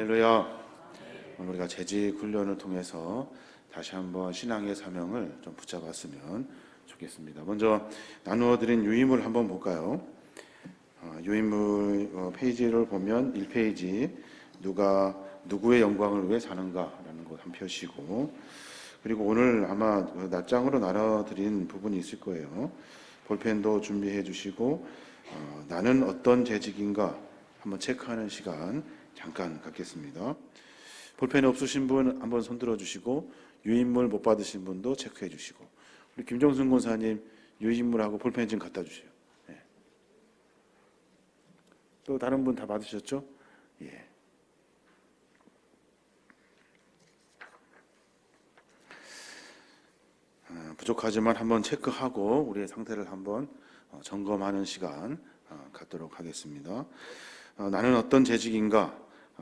할렐루야. 오늘 우리가 재직 훈련을 통해서 다시 한번 신앙의 사명을 좀 붙잡았으면 좋겠습니다. 먼저 나누어드린 유인물 한번 볼까요? 유인물 페이지를 보면 1페이지 누가 누구의 영광을 위해 사는가라는 것 한 표시고, 그리고 오늘 아마 낱장으로 나눠드린 부분이 있을 거예요. 볼펜도 준비해 주시고 나는 어떤 재직인가 한번 체크하는 시간 잠깐 갖겠습니다. 볼펜이 없으신 분 한번 손들어 주시고, 유인물 못 받으신 분도 체크해 주시고, 우리 김정순 권사님 유인물하고 볼펜 좀 갖다 주세요. 네. 또 다른 분 다 받으셨죠? 예. 부족하지만 한번 체크하고 우리의 상태를 한번 점검하는 시간 갖도록 하겠습니다. 나는 어떤 재직인가?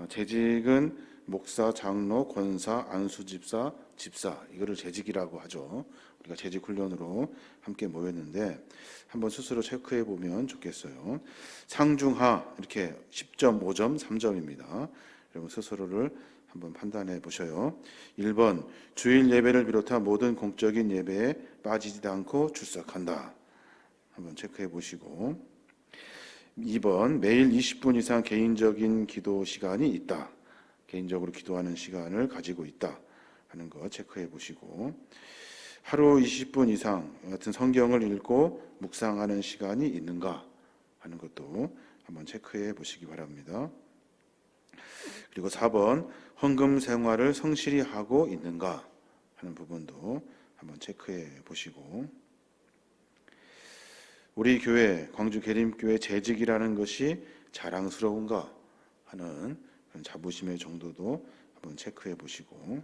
재직은 목사, 장로, 권사, 안수집사, 집사, 이거를 재직이라고 하죠. 우리가 재직 훈련으로 함께 모였는데 한번 스스로 체크해 보면 좋겠어요. 상중하 이렇게 10점, 5점, 3점입니다. 여러분 스스로를 한번 판단해 보셔요. 1번, 주일 예배를 비롯한 모든 공적인 예배에 빠지지 않고 출석한다. 한번 체크해 보시고, 2번, 매일 20분 이상 개인적인 기도 시간이 있다. 개인적으로 기도하는 시간을 가지고 있다 하는 거 체크해 보시고, 하루 20분 이상 같은 성경을 읽고 묵상하는 시간이 있는가 하는 것도 한번 체크해 보시기 바랍니다. 그리고 4번, 헌금 생활을 성실히 하고 있는가 하는 부분도 한번 체크해 보시고, 우리 교회, 광주 계림교회 재직이라는 것이 자랑스러운가 하는 그런 자부심의 정도도 한번 체크해 보시고,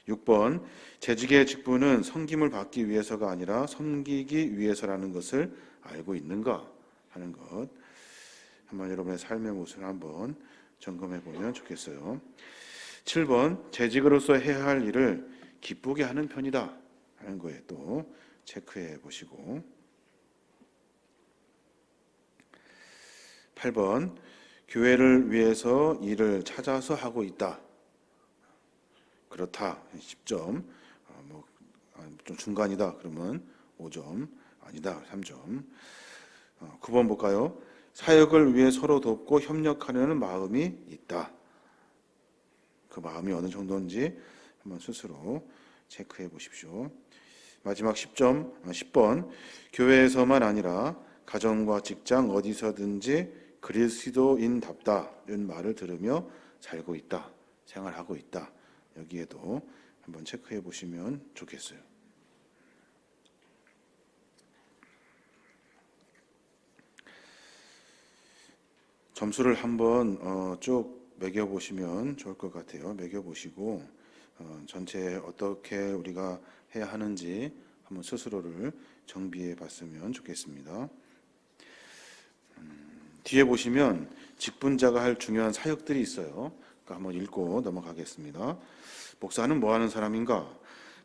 6번, 재직의 직분은 섬김을 받기 위해서가 아니라 섬기기 위해서라는 것을 알고 있는가 하는 것, 한번 여러분의 삶의 모습을 한번 점검해 보면 좋겠어요. 7번, 재직으로서 해야 할 일을 기쁘게 하는 편이다 하는 거에 또 체크해 보시고, 8번, 교회를 위해서 일을 찾아서 하고 있다. 그렇다. 10점. 좀 중간이다. 그러면 5점. 아니다. 3점. 9번 볼까요? 사역을 위해 서로 돕고 협력하려는 마음이 있다. 그 마음이 어느 정도인지 한번 스스로 체크해 보십시오. 마지막 10번. 교회에서만 아니라 가정과 직장 어디서든지 그리스도인답다 이런 말을 들으며 살고 있다, 생활하고 있다. 여기에도 한번 체크해 보시면 좋겠어요. 점수를 한번 쭉 매겨보시면 좋을 것 같아요. 매겨보시고 전체 어떻게 우리가 해야 하는지 한번 스스로를 정비해 봤으면 좋겠습니다. 뒤에 보시면 직분자가 할 중요한 사역들이 있어요. 그러니까 한번 읽고 넘어가겠습니다. 목사는 뭐 하는 사람인가?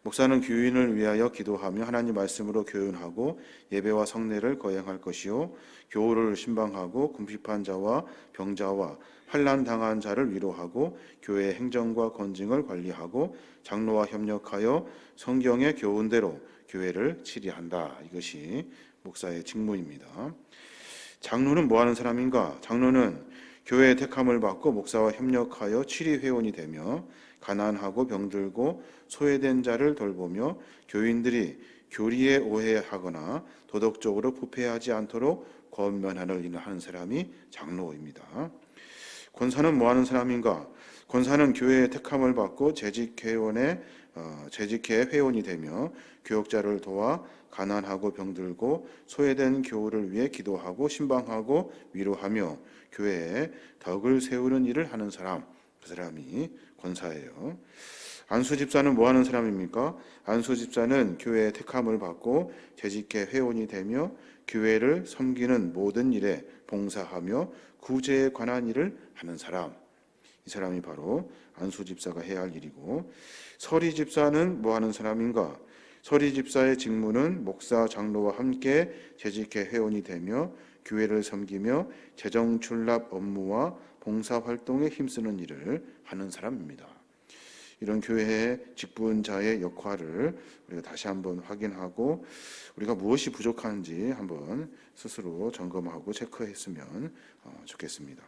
목사는 교인을 위하여 기도하며 하나님 말씀으로 교훈하고 예배와 성례를 거행할 것이요, 교우를 신방하고 궁핍한 자와 병자와 환난 당한 자를 위로하고 교회의 행정과 건증을 관리하고 장로와 협력하여 성경의 교훈대로 교회를 치리한다. 이것이 목사의 직무입니다. 장로는 뭐 하는 사람인가? 장로는 교회의 택함을 받고 목사와 협력하여 치리회원이 되며 가난하고 병들고 소외된 자를 돌보며 교인들이 교리에 오해하거나 도덕적으로 부패하지 않도록 권면하는 일을 하는 사람이 장로입니다. 권사는 뭐 하는 사람인가? 권사는 교회의 택함을 받고 재직회 회원이 되며 교역자를 도와 가난하고 병들고 소외된 교우를 위해 기도하고 신방하고 위로하며 교회에 덕을 세우는 일을 하는 사람, 그 사람이 권사예요. 안수집사는 뭐 하는 사람입니까? 안수집사는 교회의 택함을 받고 재직회 회원이 되며 교회를 섬기는 모든 일에 봉사하며 구제에 관한 일을 하는 사람, 이 사람이 바로 안수집사가 해야 할 일이고, 서리집사는 뭐 하는 사람인가? 서리집사의 직무는 목사, 장로와 함께 재직회 회원이 되며 교회를 섬기며 재정 출납 업무와 봉사 활동에 힘쓰는 일을 하는 사람입니다. 이런 교회의 직분자의 역할을 우리가 다시 한번 확인하고 우리가 무엇이 부족한지 한번 스스로 점검하고 체크했으면 좋겠습니다.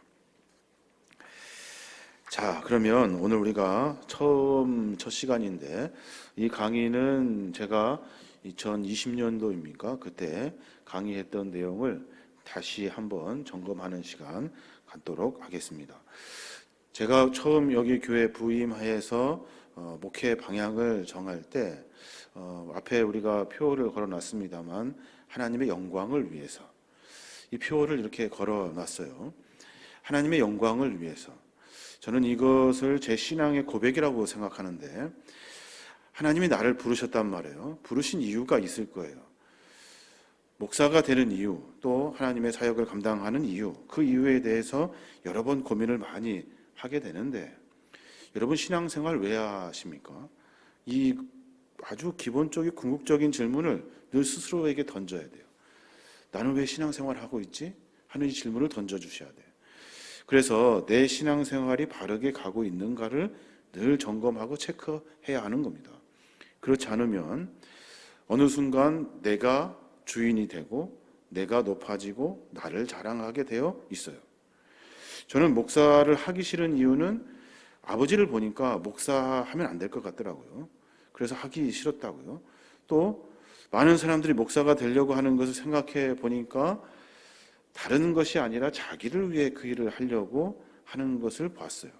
자, 그러면 오늘 우리가 첫 시간인데 이 강의는 제가 2020년도입니까? 그때 강의했던 내용을 다시 한번 점검하는 시간 갖도록 하겠습니다. 제가 처음 여기 교회 부임해서 목회 방향을 정할 때 앞에 우리가 표를 걸어놨습니다만 하나님의 영광을 위해서 이 표를 이렇게 걸어놨어요. 하나님의 영광을 위해서. 저는 이것을 제 신앙의 고백이라고 생각하는데 하나님이 나를 부르셨단 말이에요. 부르신 이유가 있을 거예요. 목사가 되는 이유, 또 하나님의 사역을 감당하는 이유, 그 이유에 대해서 여러 번 고민을 많이 하게 되는데 여러분 신앙생활 왜 하십니까? 이 아주 기본적인 궁극적인 질문을 늘 스스로에게 던져야 돼요. 나는 왜 신앙생활을 하고 있지? 하는 이 질문을 던져주셔야 돼요. 그래서 내 신앙생활이 바르게 가고 있는가를 늘 점검하고 체크해야 하는 겁니다. 그렇지 않으면 어느 순간 내가 주인이 되고 내가 높아지고 나를 자랑하게 되어 있어요. 저는 목사를 하기 싫은 이유는 아버지를 보니까 목사하면 안 될 것 같더라고요. 그래서 하기 싫었다고요. 또 많은 사람들이 목사가 되려고 하는 것을 생각해 보니까 다른 것이 아니라 자기를 위해 그 일을 하려고 하는 것을 봤어요.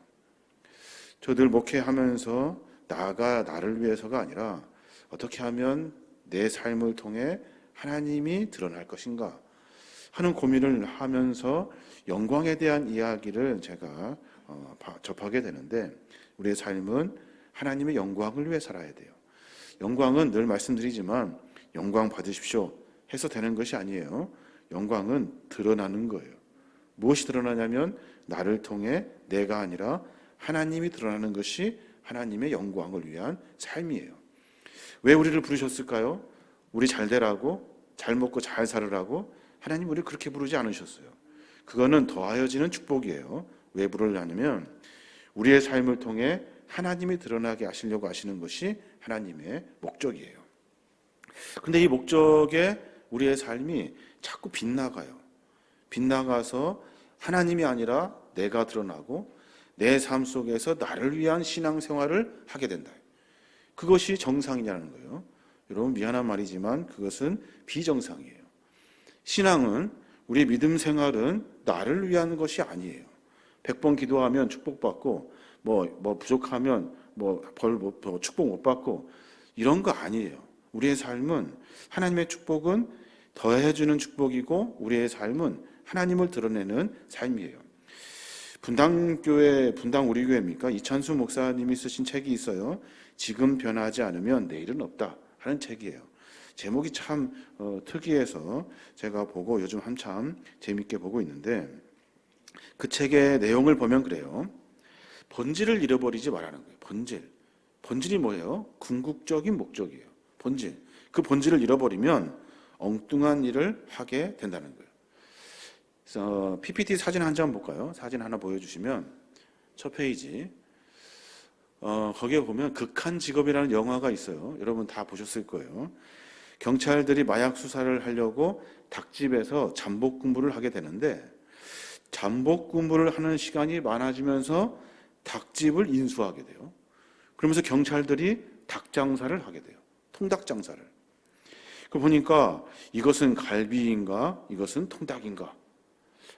저들 목회하면서 나가 나를 위해서가 아니라 어떻게 하면 내 삶을 통해 하나님이 드러날 것인가 하는 고민을 하면서 영광에 대한 이야기를 제가 접하게 되는데 우리의 삶은 하나님의 영광을 위해 살아야 돼요. 영광은 늘 말씀드리지만 영광 받으십시오 해서 되는 것이 아니에요. 영광은 드러나는 거예요. 무엇이 드러나냐면 나를 통해 내가 아니라 하나님이 드러나는 것이 하나님의 영광을 위한 삶이에요. 왜 우리를 부르셨을까요? 우리 잘 되라고, 잘 먹고 잘 살으라고 하나님 우리를 그렇게 부르지 않으셨어요. 그거는 더하여지는 축복이에요. 왜 부르려냐면 우리의 삶을 통해 하나님이 드러나게 하시려고 하시는 것이 하나님의 목적이에요. 근데 이 목적에 우리의 삶이 자꾸 빗나가요. 빗나가서 하나님이 아니라 내가 드러나고 내 삶 속에서 나를 위한 신앙생활을 하게 된다. 그것이 정상이냐는 거예요. 여러분 미안한 말이지만 그것은 비정상이에요. 신앙은 우리의 믿음 생활은 나를 위한 것이 아니에요. 100번 기도하면 축복받고 뭐 부족하면 축복 못 받고 이런 거 아니에요. 우리의 삶은 하나님의 축복은 더해주는 축복이고 우리의 삶은 하나님을 드러내는 삶이에요. 분당교회, 분당 우리 교회입니까? 이찬수 목사님이 쓰신 책이 있어요. 지금 변하지 않으면 내일은 없다 하는 책이에요. 제목이 참 특이해서 제가 보고 요즘 한참 재밌게 보고 있는데 그 책의 내용을 보면 그래요. 본질을 잃어버리지 말라는 거예요. 본질이 뭐예요? 궁극적인 목적이에요. 본질. 그 본질을 잃어버리면 엉뚱한 일을 하게 된다는 거예요. 그래서 PPT 사진 한 장 볼까요? 사진 하나 보여주시면 첫 페이지 거기에 보면 극한 직업이라는 영화가 있어요. 여러분 다 보셨을 거예요. 경찰들이 마약 수사를 하려고 닭집에서 잠복 근무를 하게 되는데 잠복 근무를 하는 시간이 많아지면서 닭집을 인수하게 돼요. 그러면서 경찰들이 닭 장사를 하게 돼요. 통닭 장사를. 그 보니까 이것은 갈비인가 이것은 통닭인가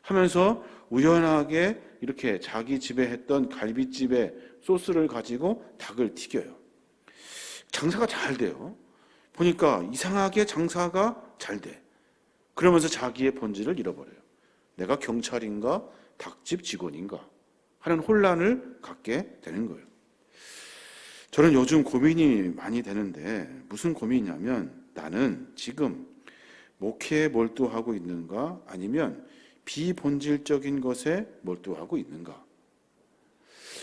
하면서 우연하게 이렇게 자기 집에 했던 갈비집에 소스를 가지고 닭을 튀겨요. 장사가 잘 돼요. 보니까 이상하게 장사가 잘 돼. 그러면서 자기의 본질을 잃어버려요. 내가 경찰인가 닭집 직원인가 하는 혼란을 갖게 되는 거예요. 저는 요즘 고민이 많이 되는데 무슨 고민이냐면 나는 지금 목회에 몰두하고 있는가 아니면 비본질적인 것에 몰두하고 있는가.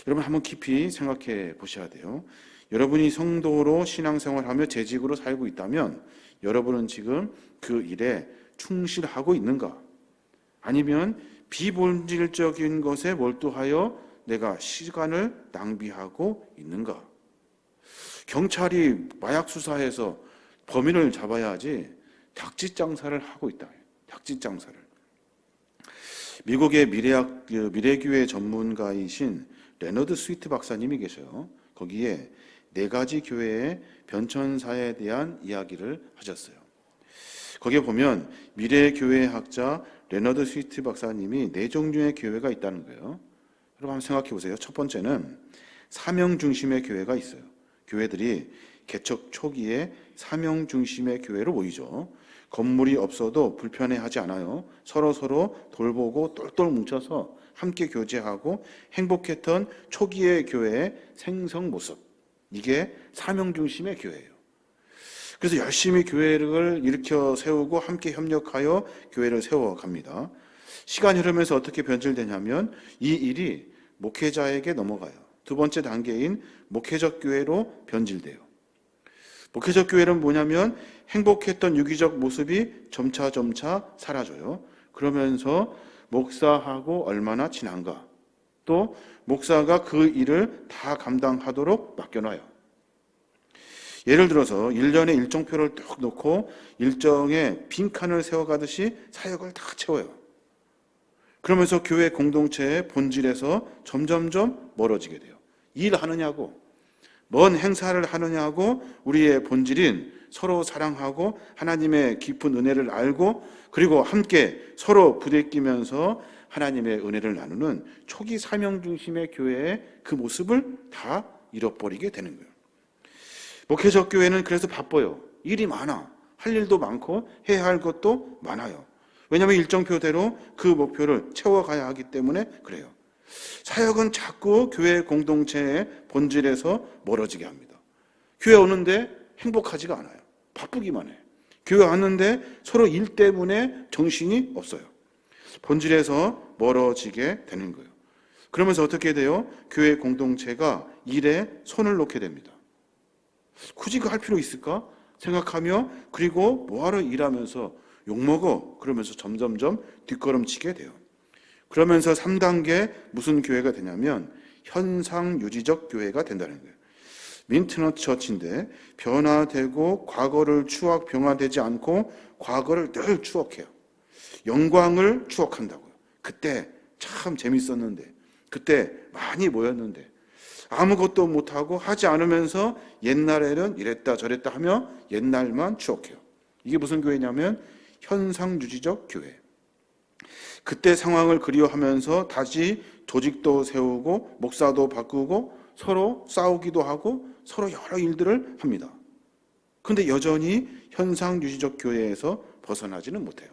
여러분 한번 깊이 생각해 보셔야 돼요. 여러분이 성도로 신앙생활하며 재직으로 살고 있다면 여러분은 지금 그 일에 충실하고 있는가? 아니면 비본질적인 것에 몰두하여 내가 시간을 낭비하고 있는가? 경찰이 마약 수사해서 범인을 잡아야 하지 닭짓 장사를 하고 있다. 닭짓 장사를. 미국의 미래교회 전문가이신 레너드 스위트 박사님이 계셔요. 거기에 4가지 교회의 변천사에 대한 이야기를 하셨어요. 거기에 보면 미래교회학자 레너드 스위트 박사님이 4종류의 교회가 있다는 거예요. 여러분 한번 생각해 보세요. 첫 번째는 사명 중심의 교회가 있어요. 교회들이 개척 초기에 사명 중심의 교회로 모이죠. 건물이 없어도 불편해하지 않아요. 서로 돌보고 똘똘 뭉쳐서 함께 교제하고 행복했던 초기의 교회의 생성 모습. 이게 사명 중심의 교회예요. 그래서 열심히 교회를 일으켜 세우고 함께 협력하여 교회를 세워갑니다. 시간이 흐르면서 어떻게 변질되냐면 이 일이 목회자에게 넘어가요. 두 번째 단계인 목회적 교회로 변질돼요. 목회적 교회는 뭐냐면 행복했던 유기적 모습이 점차 사라져요. 그러면서 목사하고 얼마나 친한가, 또 목사가 그 일을 다 감당하도록 맡겨놔요. 예를 들어서 1년에 일정표를 뚝 놓고 일정에 빈칸을 세워가듯이 사역을 다 채워요. 그러면서 교회 공동체의 본질에서 점점점 멀어지게 돼요. 일하느냐고, 뭔 행사를 하느냐고 우리의 본질인 서로 사랑하고 하나님의 깊은 은혜를 알고 그리고 함께 서로 부대끼면서 하나님의 은혜를 나누는 초기 사명 중심의 교회의 그 모습을 다 잃어버리게 되는 거예요. 목회적 교회는 그래서 바빠요. 일이 많아. 할 일도 많고 해야 할 것도 많아요. 왜냐하면 일정표대로 그 목표를 채워가야 하기 때문에 그래요. 사역은 자꾸 교회 공동체의 본질에서 멀어지게 합니다. 교회 오는데 행복하지가 않아요. 바쁘기만 해. 교회 왔는데 서로 일 때문에 정신이 없어요. 본질에서 멀어지게 되는 거예요. 그러면서 어떻게 돼요? 교회 공동체가 일에 손을 놓게 됩니다. 굳이 그 할 필요 있을까? 생각하며 그리고 뭐하러 일하면서 욕먹어 그러면서 점점점 뒷걸음치게 돼요. 그러면서 3단계 무슨 교회가 되냐면 현상유지적 교회가 된다는 거예요. 민트너 처치인데 변화되고 과거를 변화되지 않고 과거를 늘 추억해요. 영광을 추억한다고요. 그때 참 재밌었는데, 그때 많이 모였는데 아무것도 못하고 하지 않으면서 옛날에는 이랬다 저랬다 하며 옛날만 추억해요. 이게 무슨 교회냐면 현상유지적 교회. 그때 상황을 그리워하면서 다시 조직도 세우고 목사도 바꾸고 서로 싸우기도 하고 서로 여러 일들을 합니다. 그런데 여전히 현상유지적 교회에서 벗어나지는 못해요.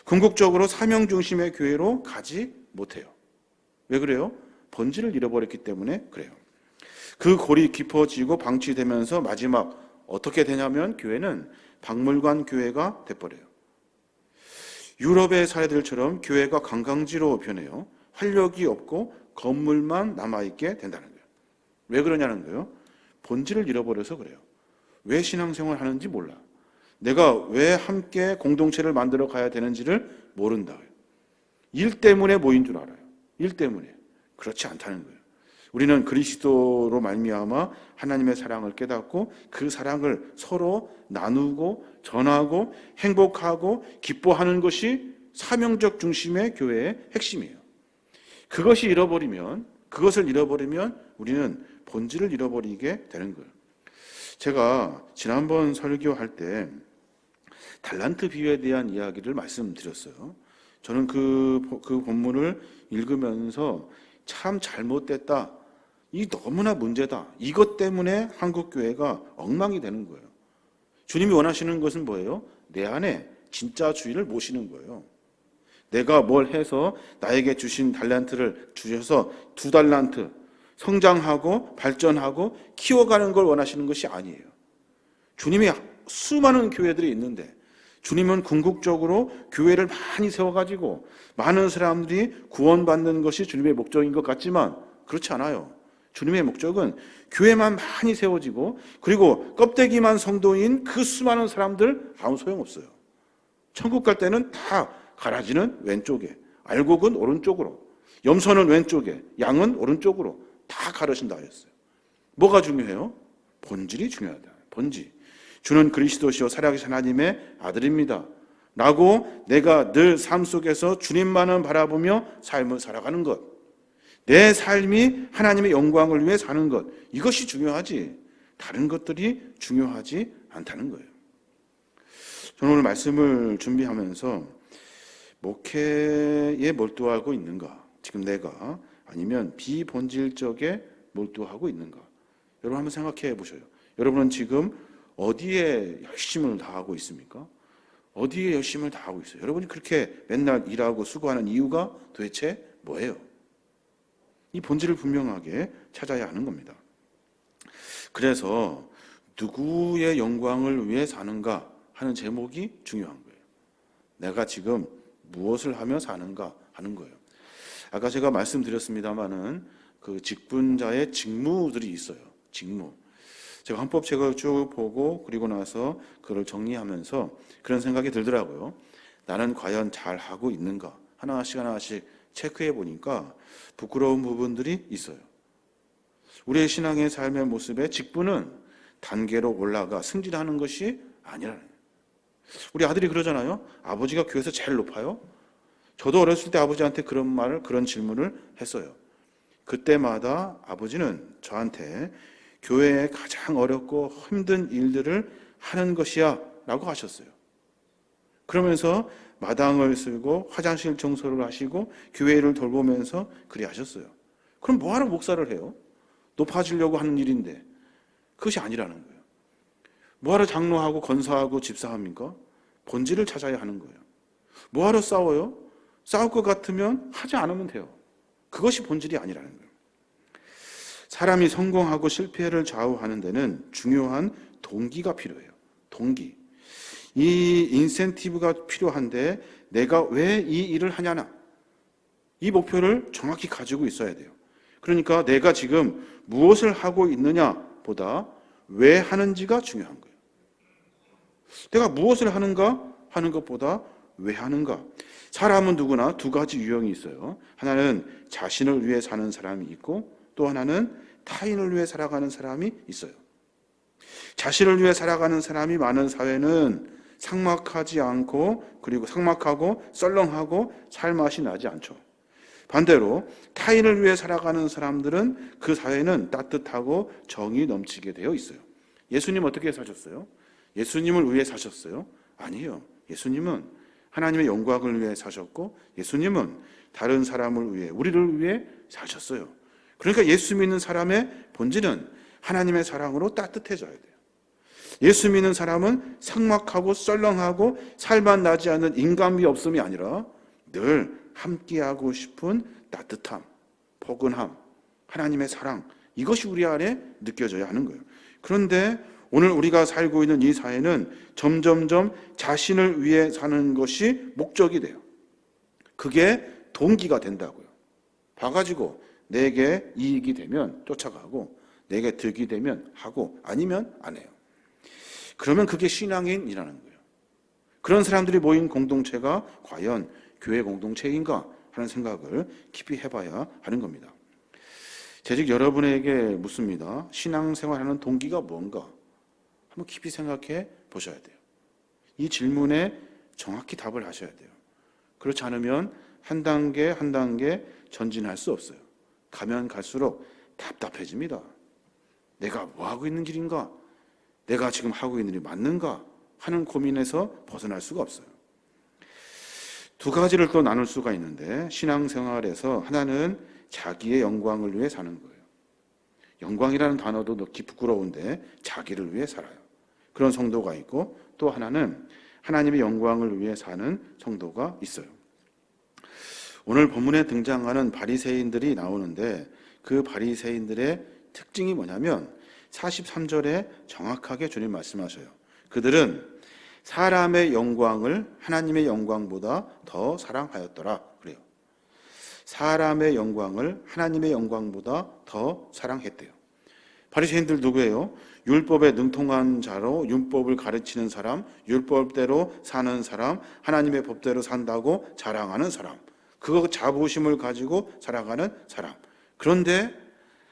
궁극적으로 사명 중심의 교회로 가지 못해요. 왜 그래요? 본질을 잃어버렸기 때문에 그래요. 그 골이 깊어지고 방치되면서 마지막 어떻게 되냐면 교회는 박물관 교회가 돼버려요. 유럽의 사례들처럼 교회가 관광지로 변해요. 활력이 없고 건물만 남아있게 된다는 거예요. 왜 그러냐는 거예요. 본질을 잃어버려서 그래요. 왜 신앙생활을 하는지 몰라. 내가 왜 함께 공동체를 만들어 가야 되는지를 모른다. 일 때문에 모인 줄 알아요. 일 때문에. 그렇지 않다는 거예요. 우리는 그리스도로 말미암아 하나님의 사랑을 깨닫고 그 사랑을 서로 나누고 전하고 행복하고 기뻐하는 것이 사명적 중심의 교회의 핵심이에요. 그것을 잃어버리면 우리는 본질을 잃어버리게 되는 거예요. 제가 지난번 설교할 때 달란트 비유에 대한 이야기를 말씀드렸어요. 저는 그 본문을 읽으면서 참 잘못됐다. 이 너무나 문제다. 이것 때문에 한국 교회가 엉망이 되는 거예요. 주님이 원하시는 것은 뭐예요? 내 안에 진짜 주인을 모시는 거예요. 내가 뭘 해서 나에게 주신 달란트를 주셔서 2달란트 성장하고 발전하고 키워가는 걸 원하시는 것이 아니에요. 주님이 수많은 교회들이 있는데 주님은 궁극적으로 교회를 많이 세워가지고 많은 사람들이 구원받는 것이 주님의 목적인 것 같지만 그렇지 않아요. 주님의 목적은 교회만 많이 세워지고 그리고 껍데기만 성도인 그 수많은 사람들 아무 소용없어요. 천국 갈 때는 다 가라지는 왼쪽에, 알곡은 오른쪽으로, 염소는 왼쪽에, 양은 오른쪽으로 다 가르친다 하였어요. 뭐가 중요해요? 본질이 중요하다. 본질. 주는 그리스도시요 살아계신 하나님의 아들입니다 라고 내가 늘 삶 속에서 주님만을 바라보며 삶을 살아가는 것, 내 삶이 하나님의 영광을 위해 사는 것, 이것이 중요하지 다른 것들이 중요하지 않다는 거예요. 저는 오늘 말씀을 준비하면서 목회에 몰두하고 있는가, 지금 내가, 아니면 비본질적에 몰두하고 있는가, 여러분 한번 생각해 보셔요. 여러분은 지금 어디에 열심을 다하고 있습니까? 어디에 열심을 다하고 있어요? 여러분이 그렇게 맨날 일하고 수고하는 이유가 도대체 뭐예요? 이 본질을 분명하게 찾아야 하는 겁니다. 그래서 누구의 영광을 위해 사는가 하는 제목이 중요한 거예요. 내가 지금 무엇을 하며 사는가 하는 거예요. 아까 제가 말씀드렸습니다마는 그 직분자의 직무들이 있어요. 직무. 제가 헌법책을 쭉 보고 그리고 나서 그걸 정리하면서 그런 생각이 들더라고요. 나는 과연 잘하고 있는가? 하나씩 하나씩 체크해 보니까 부끄러운 부분들이 있어요. 우리의 신앙의 삶의 모습의 직분은 단계로 올라가 승진하는 것이 아니라는 거예요. 우리 아들이 그러잖아요. 아버지가 교회에서 제일 높아요. 저도 어렸을 때 아버지한테 그런 질문을 했어요. 그때마다 아버지는 저한테 교회에 가장 어렵고 힘든 일들을 하는 것이야 라고 하셨어요. 그러면서 마당을 쓸고 화장실 청소를 하시고 교회를 돌보면서 그리 하셨어요. 그럼 뭐하러 목사를 해요? 높아지려고 하는 일인데 그것이 아니라는 거예요. 뭐하러 장로하고 건사하고 집사합니까? 본질을 찾아야 하는 거예요. 뭐하러 싸워요? 싸울 것 같으면 하지 않으면 돼요. 그것이 본질이 아니라는 거예요. 사람이 성공하고 실패를 좌우하는 데는 중요한 동기가 필요해요. 동기. 이 인센티브가 필요한데 내가 왜 이 일을 하냐나, 이 목표를 정확히 가지고 있어야 돼요. 그러니까 내가 지금 무엇을 하고 있느냐보다 왜 하는지가 중요한 거예요. 내가 무엇을 하는가 하는 것보다 왜 하는가. 사람은 누구나 두 가지 유형이 있어요. 하나는 자신을 위해 사는 사람이 있고 또 하나는 타인을 위해 살아가는 사람이 있어요. 자신을 위해 살아가는 사람이 많은 사회는 삭막하지 않고 그리고 삭막하고 썰렁하고 살맛이 나지 않죠. 반대로 타인을 위해 살아가는 사람들은 그 사회는 따뜻하고 정이 넘치게 되어 있어요. 예수님 어떻게 사셨어요? 예수님을 위해 사셨어요? 아니에요. 예수님은 하나님의 영광을 위해 사셨고 예수님은 다른 사람을 위해, 우리를 위해 사셨어요. 그러니까 예수 믿는 사람의 본질은 하나님의 사랑으로 따뜻해져야 돼요. 예수 믿는 사람은 삭막하고 썰렁하고 살만 나지 않는 인간미 없음이 아니라 늘 함께하고 싶은 따뜻함, 포근함, 하나님의 사랑, 이것이 우리 안에 느껴져야 하는 거예요. 그런데 오늘 우리가 살고 있는 이 사회는 점점점 자신을 위해 사는 것이 목적이 돼요. 그게 동기가 된다고요. 봐가지고 내게 이익이 되면 쫓아가고 내게 득이 되면 하고 아니면 안 해요. 그러면 그게 신앙인이라는 거예요. 그런 사람들이 모인 공동체가 과연 교회 공동체인가 하는 생각을 깊이 해봐야 하는 겁니다. 재직 여러분에게 묻습니다. 신앙생활하는 동기가 뭔가? 한번 깊이 생각해 보셔야 돼요. 이 질문에 정확히 답을 하셔야 돼요. 그렇지 않으면 한 단계 한 단계 전진할 수 없어요. 가면 갈수록 답답해집니다. 내가 뭐 하고 있는 길인가? 내가 지금 하고 있는 일이 맞는가? 하는 고민에서 벗어날 수가 없어요. 두 가지를 또 나눌 수가 있는데 신앙생활에서 하나는 자기의 영광을 위해 사는 거예요. 영광이라는 단어도 넣기 부끄러운데 자기를 위해 살아요. 그런 성도가 있고 또 하나는 하나님의 영광을 위해 사는 성도가 있어요. 오늘 본문에 등장하는 바리새인들이 나오는데 그 바리새인들의 특징이 뭐냐면 43절에 정확하게 주님 말씀하셔요. 그들은 사람의 영광을 하나님의 영광보다 더 사랑하였더라 그래요. 사람의 영광을 하나님의 영광보다 더 사랑했대요. 바리새인들 누구예요? 율법에 능통한 자로 율법을 가르치는 사람, 율법대로 사는 사람, 하나님의 법대로 산다고 자랑하는 사람, 그거 자부심을 가지고 살아가는 사람. 그런데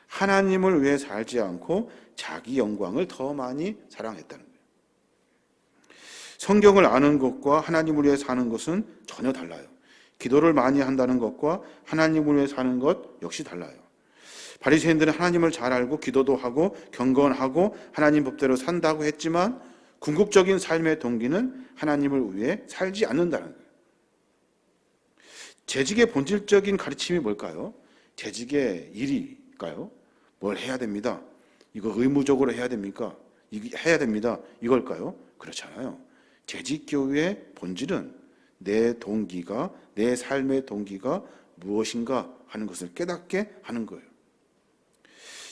하나님을 위해 살지 않고 자기 영광을 더 많이 사랑했다는 거예요. 성경을 아는 것과 하나님을 위해 사는 것은 전혀 달라요. 기도를 많이 한다는 것과 하나님을 위해 사는 것 역시 달라요. 바리새인들은 하나님을 잘 알고 기도도 하고 경건하고 하나님 법대로 산다고 했지만 궁극적인 삶의 동기는 하나님을 위해 살지 않는다는 거예요. 재직의 본질적인 가르침이 뭘까요? 재직의 일일까요? 뭘 해야 됩니다. 이거 의무적으로 해야 됩니까? 해야 됩니다. 이걸까요? 그렇잖아요. 재직교회의 본질은 내 동기가, 내 삶의 동기가 무엇인가 하는 것을 깨닫게 하는 거예요.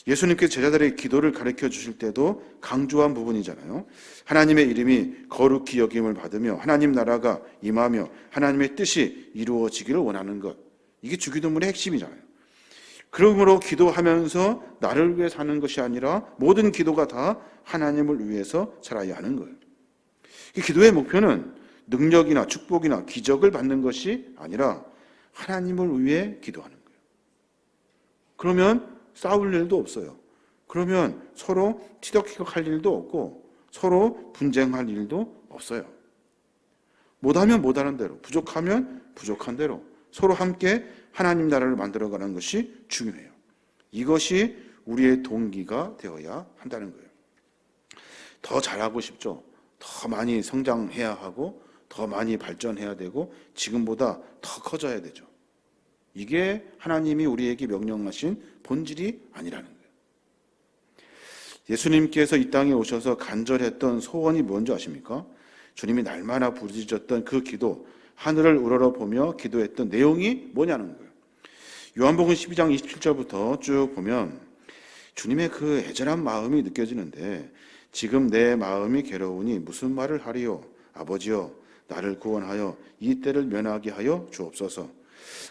예수님께서 제자들의 기도를 가르쳐 주실 때도 강조한 부분이잖아요. 하나님의 이름이 거룩히 여김을 받으며 하나님 나라가 임하며 하나님의 뜻이 이루어지기를 원하는 것. 이게 주기도문의 핵심이잖아요. 그러므로 기도하면서 나를 위해 사는 것이 아니라 모든 기도가 다 하나님을 위해서 살아야 하는 거예요. 기도의 목표는 능력이나 축복이나 기적을 받는 것이 아니라 하나님을 위해 기도하는 거예요. 그러면 싸울 일도 없어요. 그러면 서로 티격태격할 일도 없고 서로 분쟁할 일도 없어요. 못하면 못하는 대로, 부족하면 부족한 대로 서로 함께 하나님 나라를 만들어가는 것이 중요해요. 이것이 우리의 동기가 되어야 한다는 거예요. 더 잘하고 싶죠. 더 많이 성장해야 하고 더 많이 발전해야 되고 지금보다 더 커져야 되죠. 이게 하나님이 우리에게 명령하신 본질이 아니라는 거예요. 예수님께서 이 땅에 오셔서 간절했던 소원이 뭔지 아십니까? 주님이 날마다 부르짖었던 그 기도, 하늘을 우러러보며 기도했던 내용이 뭐냐는 거예요. 요한복음 12장 27절부터 쭉 보면 주님의 그 애절한 마음이 느껴지는데 지금 내 마음이 괴로우니 무슨 말을 하리요? 아버지여 나를 구원하여 이 때를 면하게 하여 주옵소서.